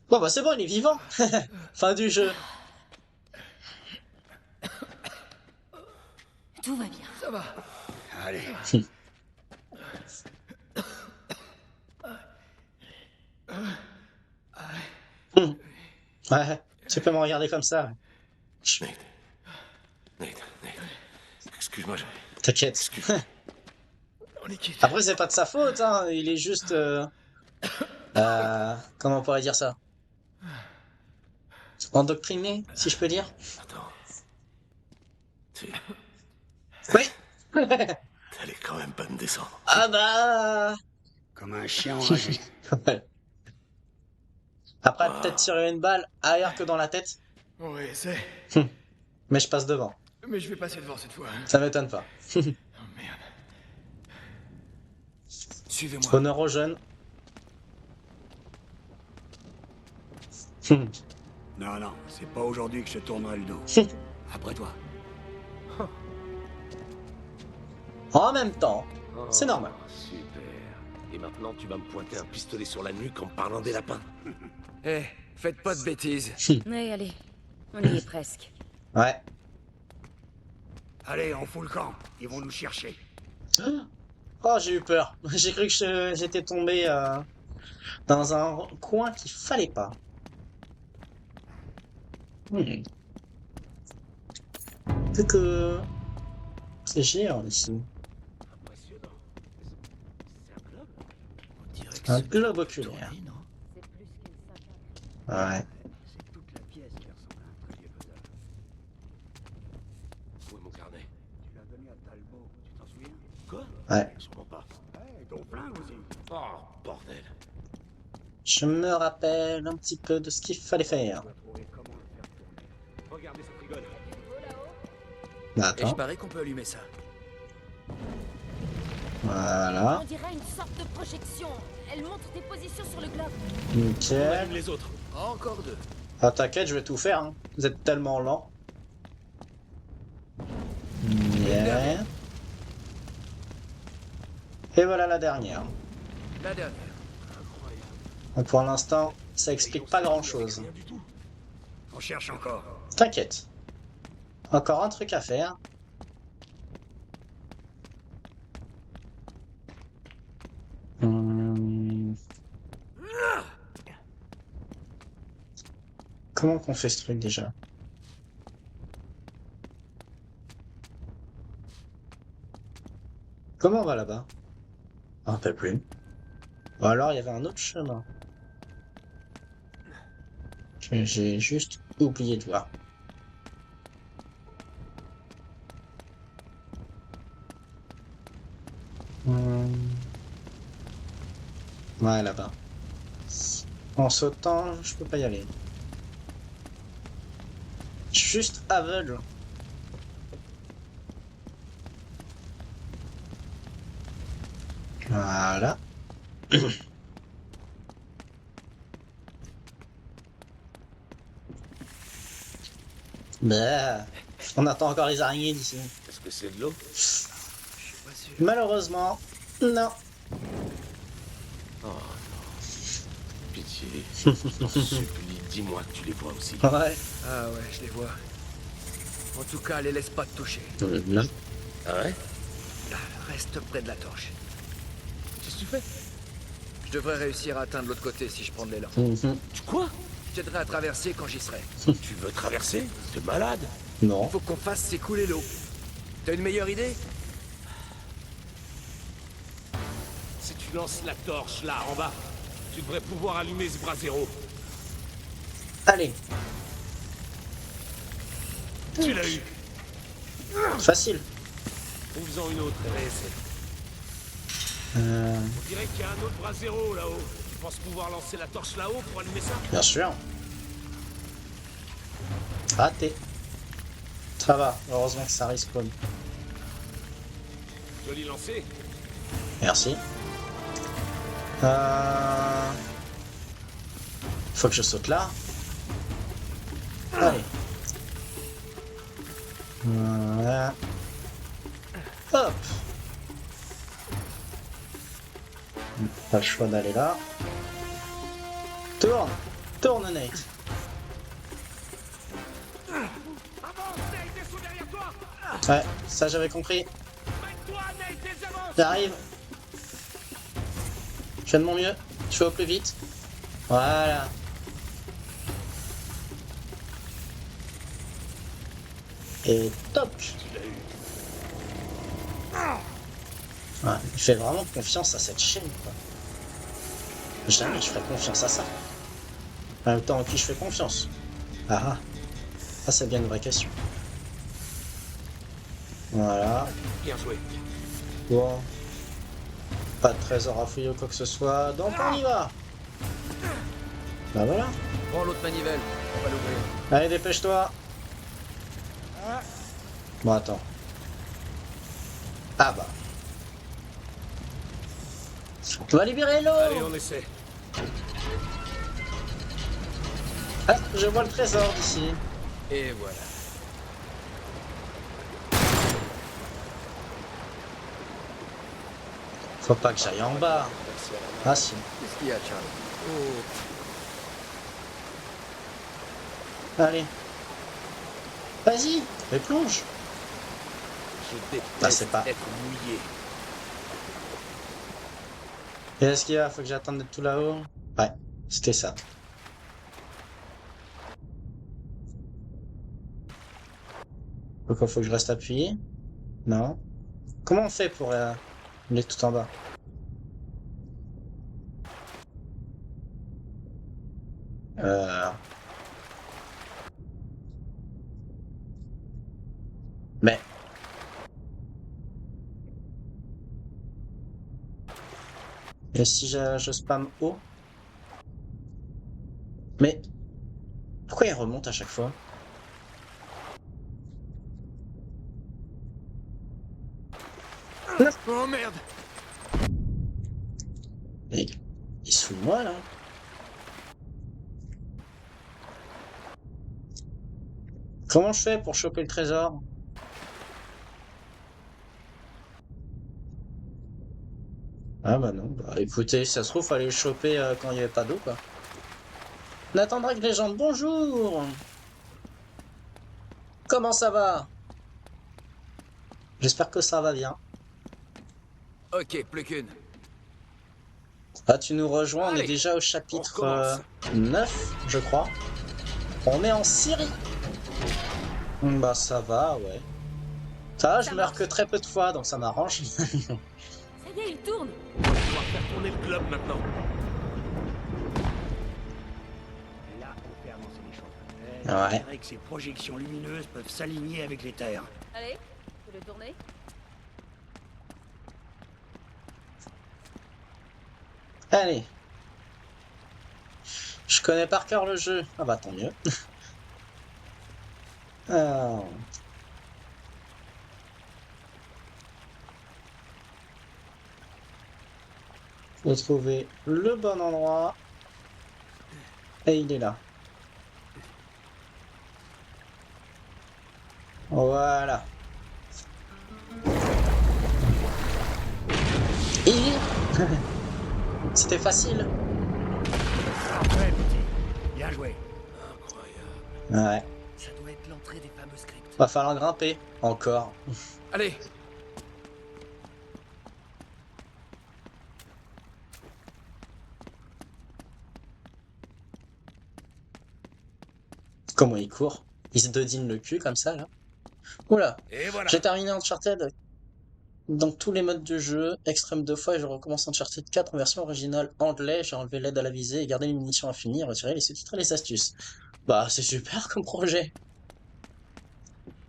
Bon bah c'est bon, il est vivant. Fin du jeu. Tout va bien. Ça va. Allez. Ouais, tu peux me regarder comme ça. Nate, excuse-moi, T'inquiète. excuse. On est quitte. Après, c'est pas de sa faute, hein. Il est juste... comment on pourrait dire ça? Endoctriné, si je peux dire. Attends. Oui. T'allais quand même pas me descendre. Ah bah... Comme un chien enragé. Ouais. Après, peut-être tirer une balle ailleurs que dans la tête. Oui, c'est. Mais je passe devant. Mais je vais passer devant cette fois. Hein. Ça m'étonne pas. Oh merde. Suivez-moi. Honneur aux jeunes. Non, non, c'est pas aujourd'hui que je te tournerai le dos. Après toi. En même temps, c'est normal. Super. Et maintenant, tu vas me pointer un pistolet sur la nuque en me parlant des lapins. Eh, faites pas de bêtises. Oui, allez, on y est presque. Ouais. Allez, on fout le camp. Ils vont nous chercher. Oh, j'ai eu peur. J'ai cru que j'étais tombé dans un coin qu'il fallait pas. Coucou. C'est géant ici. Impressionnant. C'est un globe? On dirait que Un c'est globe tourné, oculaire. non? C'est plus qu'une sac. Ouais. C'est toute la pièce qui ressemble à un trépied faisable. Où est mon carnet? Tu l'as donné à Talbot, tu t'en souviens? Quoi? Ouais. Sûrement pas. Ouais, ton flingue aussi. Oh, bordel. Je me rappelle un petit peu de ce qu'il fallait faire. On va trouver comment le faire tourner. Regardez, ça rigole. Bah, Et je attends. parie qu'on peut allumer ça. Voilà. On dirait une sorte de projection. Elle montre tes positions sur le globe. Nickel. Les autres. Encore deux. Ah, t'inquiète, je vais tout faire. Hein. Vous êtes tellement lent. Yeah. Et voilà la dernière. La dernière. Donc pour l'instant, ça explique pas grand chose. Rien du tout. On cherche encore. T'inquiète. Encore un truc à faire. Comment qu'on fait ce truc déjà? Comment on va là-bas? Un peu plus. Ou alors il y avait un autre chemin. Que j'ai juste oublié de voir. Ouais, là-bas. En sautant, je peux pas y aller. Je suis juste aveugle. Voilà. Bah, on attend encore les araignées d'ici. Est-ce que c'est de l'eau? Pas sûr. Malheureusement, non. Pitié. Je t'en supplie, dis-moi que tu les vois aussi. Ouais. Ah ouais, je les vois. En tout cas, les laisse pas te toucher. Là. Ah ouais? Là, reste près de la torche. Qu'est-ce que tu fais? Je devrais réussir à atteindre l'autre côté si je prends de l'élan. Tu quoi? Je t'aiderai à traverser quand j'y serai. Tu veux traverser? T'es malade? Non. Faut qu'on fasse s'écouler l'eau. T'as une meilleure idée? Si tu lances la torche là en bas, tu devrais pouvoir allumer ce brasero. Allez, Tu l'as eu. facile. Trouve-en une autre. Essaie. On dirait qu'il y a un autre brasero là-haut. Tu penses pouvoir lancer la torche là-haut pour allumer ça? Bien sûr. Raté. Ça va, heureusement que ça respawn. Joli lancé. Merci. Faut que je saute là. Allez. Voilà. Hop. Pas le choix d'aller là. Tourne. Tourne, Nate. Ouais, ça j'avais compris. J'arrive. Je fais de mon mieux. Je fais au plus vite. Voilà. Et top. Ouais, il fait vraiment confiance à cette chaîne, quoi. Jamais je ferais confiance à ça. En même temps, à qui je fais confiance? Ah ah. Ça, c'est bien une vraie question. Voilà. Bien joué. Bon. Pas de trésor à fouiller ou quoi que ce soit, donc on y va. Bah voilà. Prends l'autre manivelle, on va l'ouvrir. Allez, dépêche-toi. Bon, attends. Ah bah. On va libérer l'eau. Allez, on essaie. Ah, je vois le trésor d'ici. Et voilà. Faut pas que j'aille en bas. Ah si. Qu'est-ce qu'il y a, Charlie? Allez. Vas-y, mais plonge. Je déteste Bah, c'est pas. être mouillé. Et est-ce qu'il y a? Faut que j'attende d'être tout là-haut? Ouais, c'était ça. Pourquoi faut que je reste appuyé? Non. Comment on fait pour aller tout en bas? Mais... Et si je spam haut? Mais... Pourquoi il remonte à chaque fois? Oh merde! Mais... Il se fout de moi, là? Comment je fais pour choper le trésor? Ah bah non, bah écoutez, ça se trouve, fallait le choper quand il n'y avait pas d'eau, quoi. Nathan Drake Légende, bonjour! Comment ça va? J'espère que ça va bien. Ok, plus qu'une. Ah, tu nous rejoins, on est Allez, déjà au on chapitre recommence. 9, je crois. On est en Syrie. Bah ça va, ouais. Ça va, je meurs que très peu de fois, donc ça m'arrange. Ça y est, il tourne. On va pouvoir faire tourner le globe maintenant. Et là, on fait avancer les choses. Ouais. Je dirais que ces projections lumineuses peuvent s'aligner avec les terres. Allez, faut le tourner. Allez. Je connais par cœur le jeu. Ah bah tant mieux. Alors... Faut trouver le bon endroit. Et il est là. Voilà. Et... C'était facile. Parfait, petit. Bien joué. Ouais. Ça doit être l'entrée des fameux scripts. Va falloir grimper. Encore. Allez! Comment il court? Il se dodine le cul comme ça là. Oula. Et voilà. J'ai terminé Uncharted dans tous les modes de jeu, extrême 2 fois, et je recommence Uncharted 4 en version originale anglais. J'ai enlevé l'aide à la visée et gardé les munitions infinies, retiré les sous-titres et les astuces. Bah, c'est super comme projet.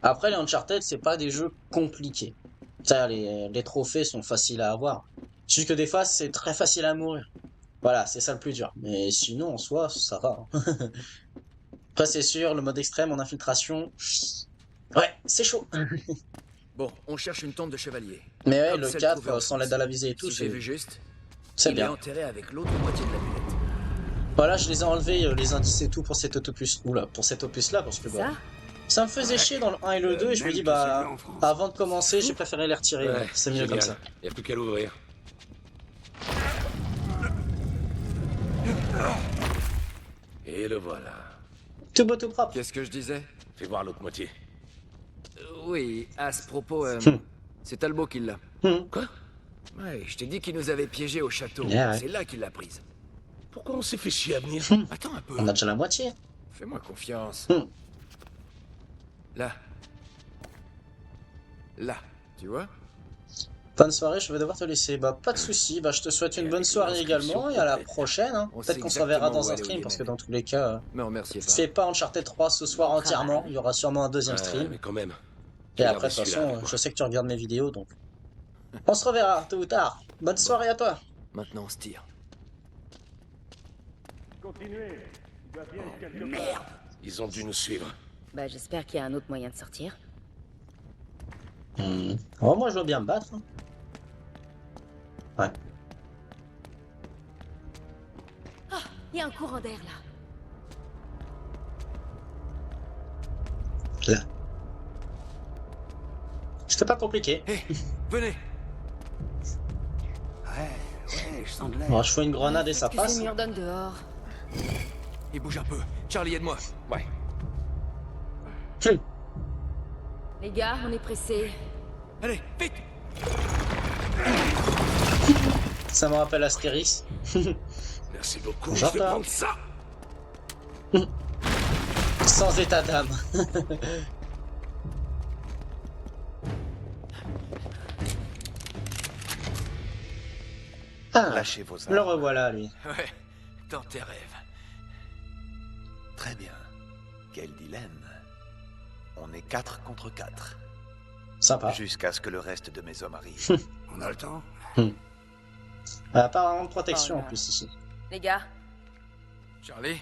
Après, les Uncharted, c'est pas des jeux compliqués. Ça, les trophées sont faciles à avoir. Juste que des fois, c'est très facile à mourir. Voilà, c'est ça le plus dur. Mais sinon, en soi, ça va. Après, c'est sûr, le mode extrême en infiltration, Ouais, c'est chaud. Bon, on cherche une tombe de chevalier. Mais ouais, Comme le celle 4, trouvée en sans France. l'aide à la visée et tout, Si j'ai vu juste, c'est il est bien. enterré avec l'autre moitié de l'amulette. Voilà, je les ai enlevés, les indices et tout pour cet opus. Oula, pour cet opus-là, parce que bah, Ça? ça me faisait chier dans le 1 et le 2, et je me même dis, que celui bah, en France. avant de commencer, j'ai préféré les retirer. Ouais, C'est mieux comme ça. Y a plus qu'à l'ouvrir. Et le voilà. Tout beau, tout propre. Qu'est-ce que je disais? Fais voir l'autre moitié. Oui, à ce propos, c'est Talbot qui l'a. Quoi? Ouais, je t'ai dit qu'il nous avait piégés au château. Yeah, ouais. C'est là qu'il l'a prise. Pourquoi on s'est fait chier à venir? Attends un peu. On a déjà la moitié. Fais-moi confiance. Hmm. Là. Là, tu vois? Bonne soirée, je vais devoir te laisser. Bah, pas de soucis. Bah, je te souhaite une bonne soirée également, et à la prochaine. Hein. On Peut-être sait qu'on se reverra exactement dans où un aller au stream, parce que Yémen. dans tous les cas, Me remerciez je pas. fais pas Uncharted 3 ce soir entièrement. Il y aura sûrement un deuxième Ouais, stream. mais quand même. Et J'ai après, de gardé toute celui-là avec façon, moi. je sais que tu regardes mes vidéos, donc... On se reverra, tôt ou tard. Bonne soirée à toi. Maintenant, on se tire. Ils ont dû nous suivre. Bah, j'espère qu'il y a un autre moyen de sortir. Oh, moi, je veux bien me battre. Hein. Ouais. Il y a un courant d'air là. Là. C'était pas compliqué. Hé, venez. Ouais, je sens de l'air. Bon, je fais une grenade et ça Qu'est-ce que passe. ces murs donnent dehors? Il bouge un peu. Charlie, aide-moi. Ouais. Les gars, on est pressés. Allez, vite. Ça me rappelle Astérix. Merci beaucoup. Bonjour, Je vais toi. prendre ça. Sans état d'âme. Ah, Lâchez vos le armes. revoilà, lui. Ouais, dans tes rêves. Très bien. Quel dilemme. On est 4 contre 4. Sympa. Jusqu'à ce que le reste de mes hommes arrivent. On a le temps? Apparemment de protection Oh en là. plus ici. Les gars, Charlie?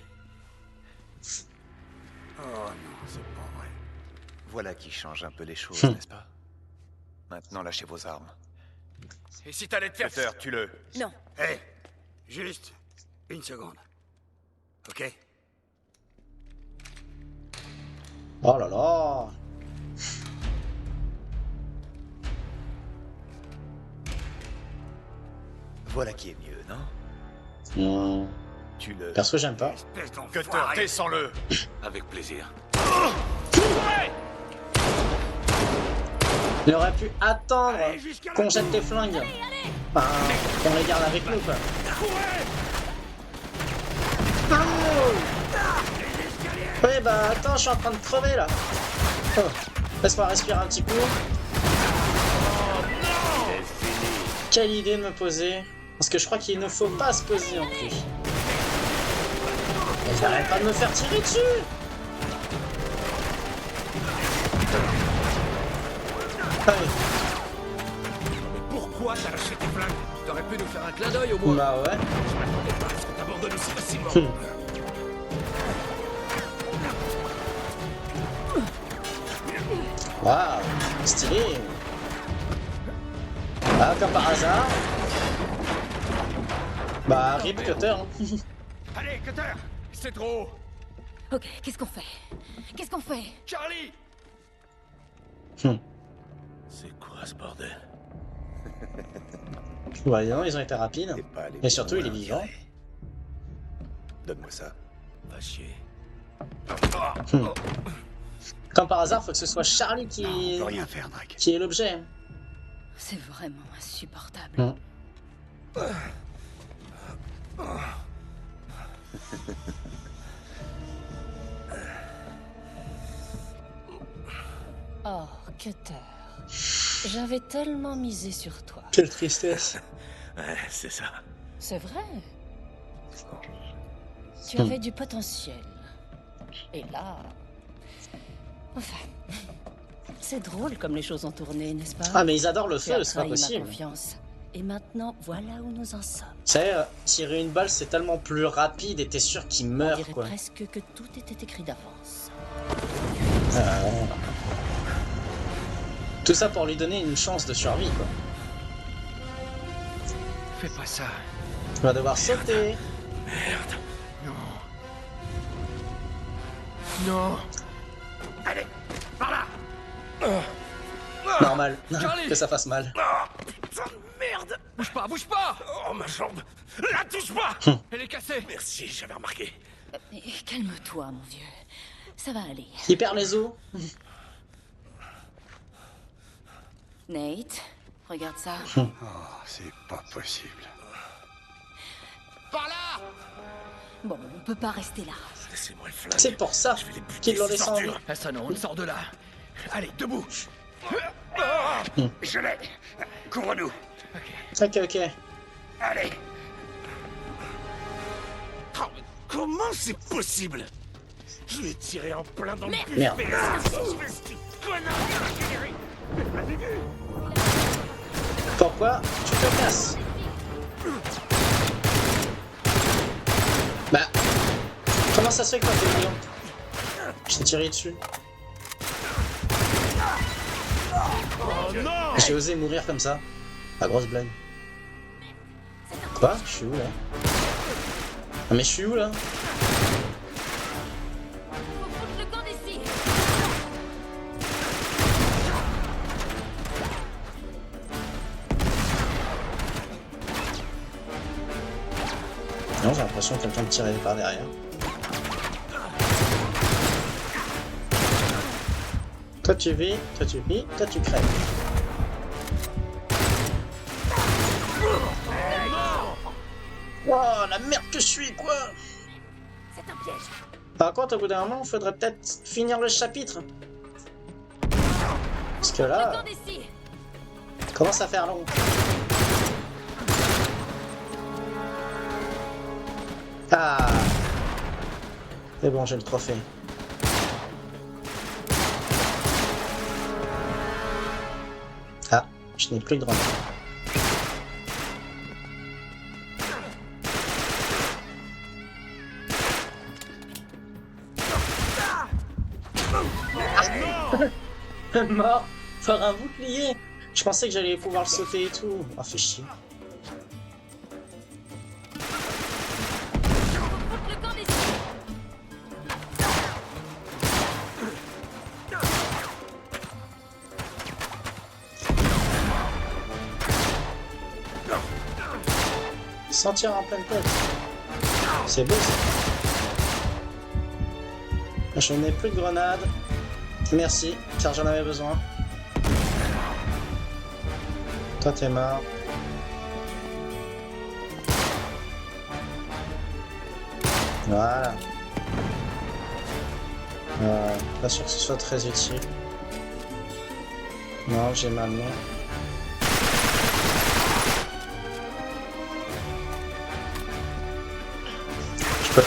Oh non, c'est pas vrai. Voilà qui change un peu les choses, n'est-ce pas? Maintenant, lâchez vos armes. Et si t'allais te faire... Cutter, tue-le. non. Hé, juste une seconde. Ok? Oh là là. Voilà qui est mieux, non? Tue-le. Perso, j'aime pas. Espèce Cutter, d'enfoiré. descends-le. Avec plaisir. Il aurait pu attendre Allez, jusqu'à la qu'on jette tes flingues. Enfin, qu'on les garde avec nous, quoi. Oui, bah attends, je suis en train de crever là. Oh, laisse-moi respirer un petit coup. Quelle idée de me poser. Parce que je crois qu'il ne faut pas se poser en plus. Et j'arrête pas de me faire tirer dessus. Allez. Pourquoi t'as lâché tes flingues? T'aurais pu nous faire un clin d'œil au moins. Bah ouais. Je m'attendais pas à ce qu'on t'abandonne aussi facilement. Waouh, stylé. Ah, comme par hasard. Bah, rip Cutter. Hein. Allez, Cutter! C'est trop! Ok, qu'est-ce qu'on fait? Qu'est-ce qu'on fait? Charlie! C'est quoi ce bordel? Voyons, ils ont été rapides. T'es pas allé Et surtout, il est loin, vivant. Gray. Donne-moi ça. Va chier. Comme par hasard, faut que ce soit Charlie On peut rien faire, Drake. qui est l'objet. C'est vraiment insupportable. Hmm. Oh, Cutter. J'avais tellement misé sur toi. Quelle tristesse. Ouais, c'est ça. C'est vrai. Tu avais du potentiel. Et là... Enfin... C'est drôle comme les choses ont tourné, n'est-ce pas? Ah, mais ils adorent le Tu as feu, c'est pas trahi ma possible. confiance. Et maintenant, voilà où nous en sommes. Tu sais, tirer une balle, c'est tellement plus rapide et t'es sûr qu'il On meurt, dirait quoi. presque que tout était écrit d'avance. Tout ça pour lui donner une chance de survie, quoi. Fais pas ça. Il va devoir sauter. Merde. Non. Non. Allez, par là. Normal. Charlie Que ça fasse mal. Oh, putain de merde. Bouge pas, bouge pas. Oh, ma jambe. La touche pas. Elle est cassée. Merci, j'avais remarqué. Calme-toi, mon vieux. Ça va aller. Il perd les os. Nate, regarde ça. Oh, c'est pas possible. Par là. Bon, on peut pas rester là. Laissez-moi le flingue. C'est pour ça Je vais les buter, qu'ils l'ont ces descendu. ordures. Ah ça non, on sort de là. Allez, debout. Je l'ai. Couvre-nous. Ok, ok. Allez. Oh, mais comment c'est possible? Je lui ai tiré en plein dans le cul. Merde. Espèce de connard. Pourquoi tu te casses? Bah, comment ça se fait que toi t'es brillant? Je t'ai tiré dessus. Oh non. J'ai osé mourir comme ça. La grosse blague. Quoi? Je suis où là? Ah mais je suis où là? Le camp d'ici. Non, j'ai l'impression que quelqu'un me tirait par derrière. Toi tu vis, toi tu vis, toi tu crèves. Wow, la merde que je suis quoi! C'est un piège. Par contre, au bout d'un moment, il faudrait peut-être finir le chapitre. Parce que Le là, camp d'ici. commence à faire long. Ah! C'est bon, j'ai le trophée. Ah, je n'ai plus de grenade. Mort par un bouclier. Je pensais que j'allais pouvoir le sauter et tout. Ah, fait chier. Le camp d'ici. Sentir en pleine tête. C'est beau ça. Je n'ai plus de grenades. Merci, car j'en avais besoin. Toi t'es mort. Voilà. Pas sûr que ce soit très utile. Non, j'ai mal non. Je peux.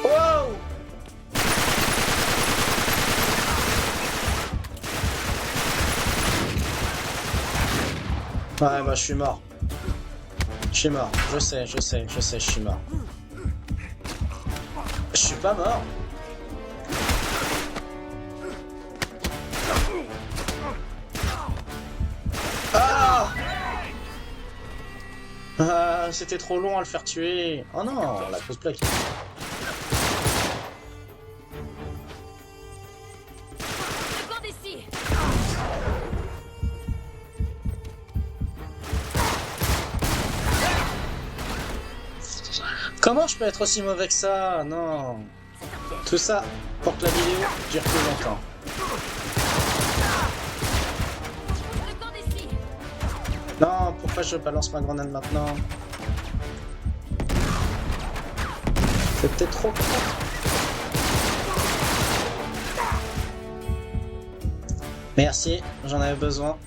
Wow! Ouais, bah je suis mort. Je suis mort. Je sais, je suis mort. Je suis pas mort. Ah! Ah, c'était trop long à le faire tuer. Oh non, la grosse plaque. Le camp d'ici. Comment je peux être aussi mauvais que ça? Non. Tout ça pour que la vidéo dure plus longtemps. Le camp d'ici. Non, pourquoi je balance ma grenade maintenant? C'est peut-être trop court. Merci, j'en avais besoin.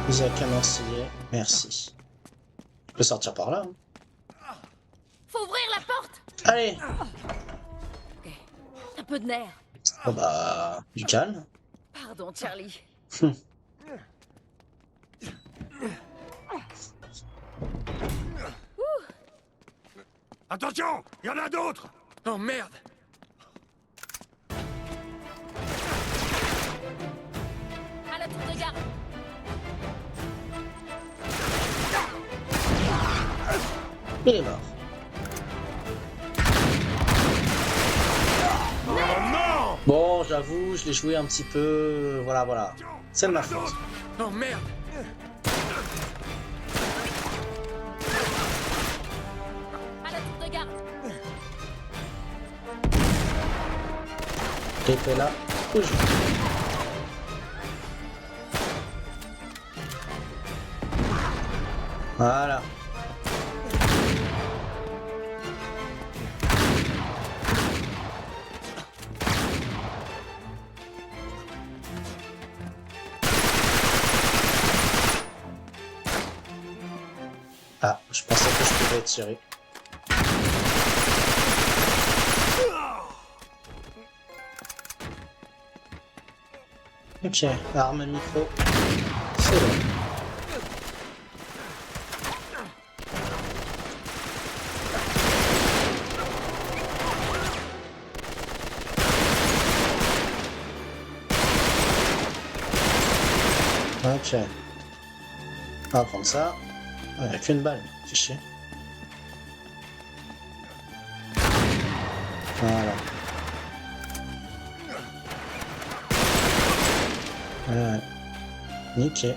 Isaac Amancier, merci. Je peux sortir par là. Hein. Faut ouvrir la porte. Allez. Ok. Un peu de nerf. Oh bah, du calme. Pardon, Charlie. Attention, il y en a d'autres. Oh merde! À la tour de garde. Il est mort. Bon, j'avoue, je l'ai joué un petit peu... Voilà, voilà. C'est de ma faute. Oh merde! À la tour de garde. T'étais là où je... Voilà. Ah, je pensais que je pouvais tirer. Ok, arme micro. C'est bon. Ok. On va prendre ça. Il n'y a qu'une balle, c'est chier. Voilà. Ouais. Nickel.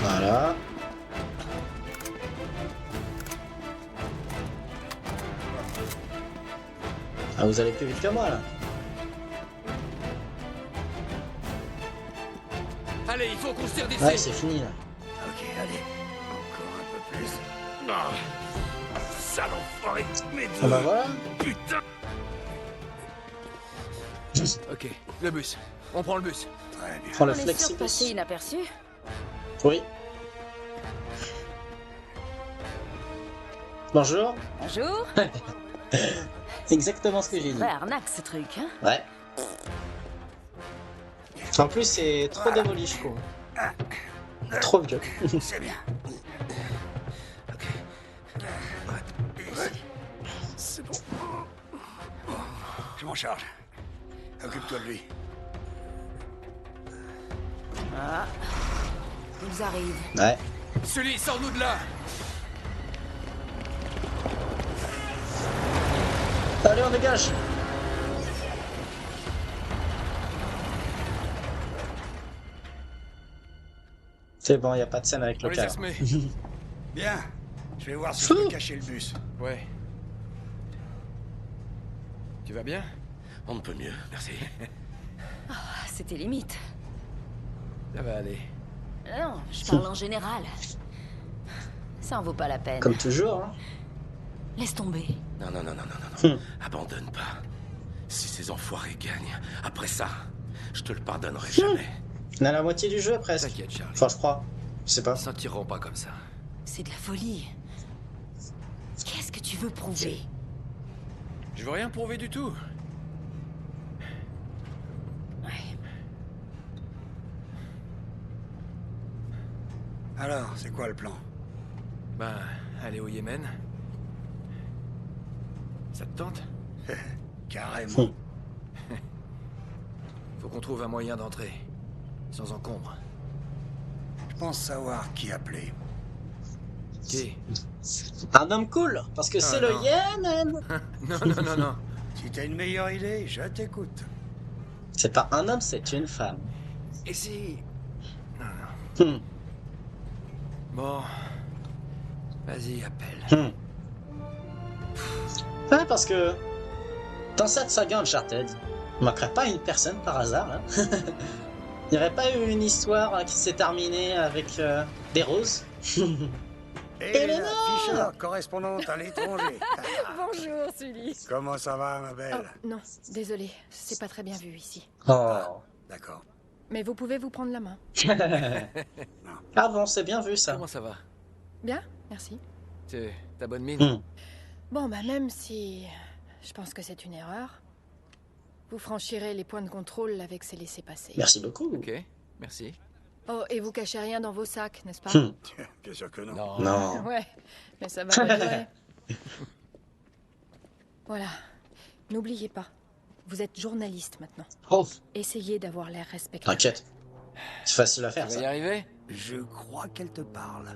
Voilà. Ah, vous allez plus vite que moi là. Allez, il faut qu'on se tire d'ici! Ouais, c'est fini là. Ok, allez. Encore un peu plus. Ah, sale enfoiré. Mes Ah bah deux. voilà. Putain. Ok, le bus. On prend le bus. Très bien. Prends le On est sûr de passer flexibus. inaperçu. Oui. Bonjour. Bonjour. Exactement ce que j'ai dit. Ouais, arnaque ce truc, hein. Ouais. En plus, c'est trop démoli, je trouve. Trop vieux. C'est bien. Ok. Ici. C'est bon. Je m'en charge. Occupe-toi de lui. Ah. Ils arrivent. Ouais. Sully, sors-nous de là! Allez, on dégage. C'est bon, y a pas de scène avec On le les cas. a semés. Bien. Je vais voir si je peux cacher le bus. Ouais. Tu vas bien? On ne peut mieux, merci. Ah, c'était limite. Ça va aller. Non, je parle en général. Ça en vaut pas la peine. Comme toujours, hein. Laisse tomber. Non, non, non, non, non, non, non. Abandonne pas. Si ces enfoirés gagnent, après ça, je te le pardonnerai jamais. On a la moitié du jeu presque. T'inquiète, Charlie. Enfin, je crois. Je sais pas. Ils s'en tireront pas comme ça. C'est de la folie. Qu'est-ce que tu veux prouver? Je veux rien prouver du tout. Ouais. Alors, c'est quoi le plan? Ben, aller au Yémen. Ça te tente? Carrément. Faut qu'on trouve un moyen d'entrer. Sans encombre. Je pense savoir qui appeler. Qui? Un homme cool, parce que c'est le non. Yémen. Non, non, non, non. Si t'as une meilleure idée, je t'écoute. C'est pas un homme, c'est une femme. Et si... Non, non. Hmm. Bon... Vas-y, appelle. Ouais, parce que dans cette saga Uncharted, il manquerait pas une personne par hasard, là. Il n'y aurait pas eu une histoire qui s'est terminée avec des roses. Elena Fischer, correspondante à l'étranger. Bonjour, Sully. Comment ça va, ma belle? Non, désolé, c'est pas très bien vu ici. Oh. D'accord. Mais vous pouvez vous prendre la main. Ah bon, c'est bien vu ça. Comment ça va? Bien, merci. T'as bonne mine? Bon, bah même si je pense que c'est une erreur, vous franchirez les points de contrôle avec ces laissés-passer. Merci beaucoup. Ok, merci. Oh, et vous cachez rien dans vos sacs, n'est-ce pas? Bien sûr que non. Non. Ouais, mais ça va pas durer. Voilà. N'oubliez pas, vous êtes journaliste maintenant. Oh, Essayez d'avoir l'air respectueux. t'inquiète. C'est facile à Tu faire vas y ça. arriver? Je crois qu'elle te parle.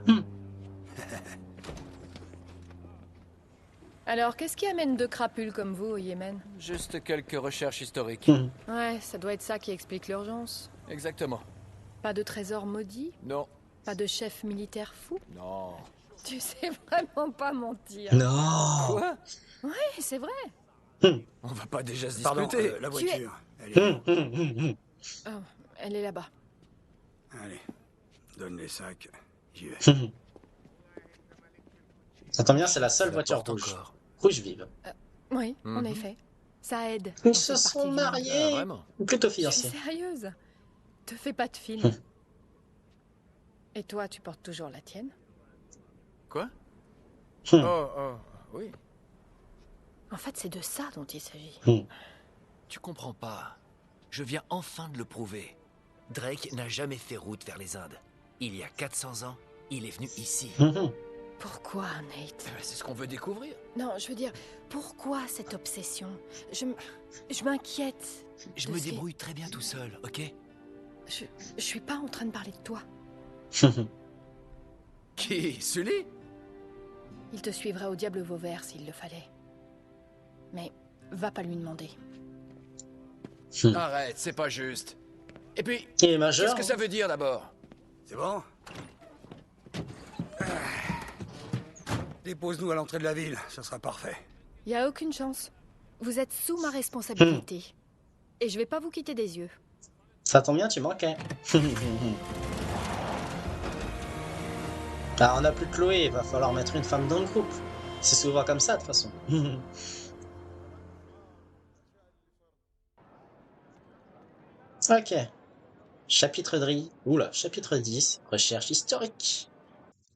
Alors, qu'est-ce qui amène deux crapules comme vous au Yémen? Juste quelques recherches historiques. Ouais, ça doit être ça qui explique l'urgence. Exactement. Pas de trésor maudit? Non. Pas de chef militaire fou? Non. Tu sais vraiment pas mentir. Non. Quoi? Ouais, c'est vrai. On va pas déjà se Pardon, disputer. la Tu es- voiture. Elle est où? Oh, elle est là-bas. Allez, donne les sacs. J'y vais. Ça tombe bien, c'est la seule Tu la voiture portes rouge. encore. Rouge vive. Oui, en Mhm. effet. Ça aide. Ils dans se cette sont partie violente. mariés. Ah, vraiment? Ou plutôt Je suis fiancés. sérieuse. Te fais pas de film. Et toi, tu portes toujours la tienne? Quoi? Hmm. Oh, oui. En fait, c'est de ça dont il s'agit. Tu comprends pas. Je viens enfin de le prouver. Drake n'a jamais fait route vers les Indes. Il y a 400 ans, il est venu ici. Pourquoi, Nate? C'est ce qu'on veut découvrir. Non, je veux dire, pourquoi cette obsession? Je m'inquiète. Je de me ce qui- débrouille très bien tout seul, ok? Je suis pas en train de parler de toi. Qui? Sully? Il te suivrait au diable Vauvert s'il le fallait. Mais va pas lui demander. Arrête, c'est pas juste. Et puis, Il est majeur. qu'est-ce que ça veut dire d'abord? C'est bon? Dépose-nous à l'entrée de la ville, ce sera parfait. Y a aucune chance. Vous êtes sous ma responsabilité. Et je vais pas vous quitter des yeux. Ça tombe bien, tu manquais. Ah, on n'a plus Chloé, il va falloir mettre une femme dans le groupe. C'est souvent comme ça, de toute façon. Ok. Chapitre 10. Oula, chapitre 10. Recherche historique.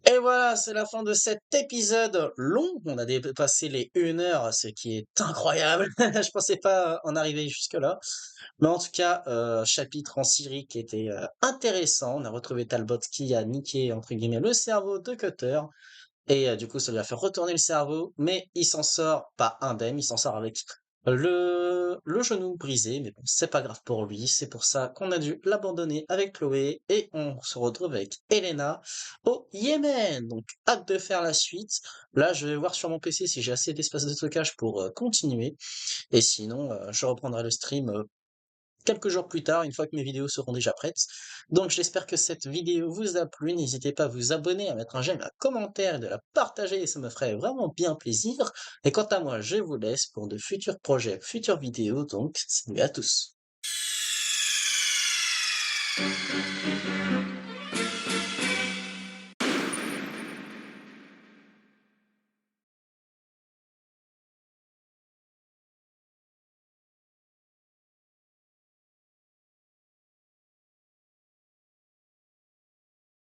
Et voilà, c'est la fin de cet épisode long. On a dépassé les 1 heure, ce qui est incroyable. Je pensais pas en arriver jusque-là. Mais en tout cas, chapitre en Syrie qui était intéressant. On a retrouvé Talbot qui a niqué, entre guillemets, le cerveau de Cutter. Et du coup, ça lui a fait retourner le cerveau. Mais il s'en sort pas indemne. Il s'en sort avec le genou brisé. Mais bon, c'est pas grave pour lui. C'est pour ça qu'on a dû l'abandonner avec Chloé. Et on se retrouve avec Elena au Yémen. Donc, hâte de faire la suite. Là, je vais voir sur mon PC si j'ai assez d'espace de stockage pour continuer. Et sinon, je reprendrai le stream quelques jours plus tard, une fois que mes vidéos seront déjà prêtes. Donc j'espère que cette vidéo vous a plu. N'hésitez pas à vous abonner, à mettre un j'aime, un commentaire et de la partager, ça me ferait vraiment bien plaisir. Et quant à moi, je vous laisse pour de futurs projets, futures vidéos. Donc salut à tous.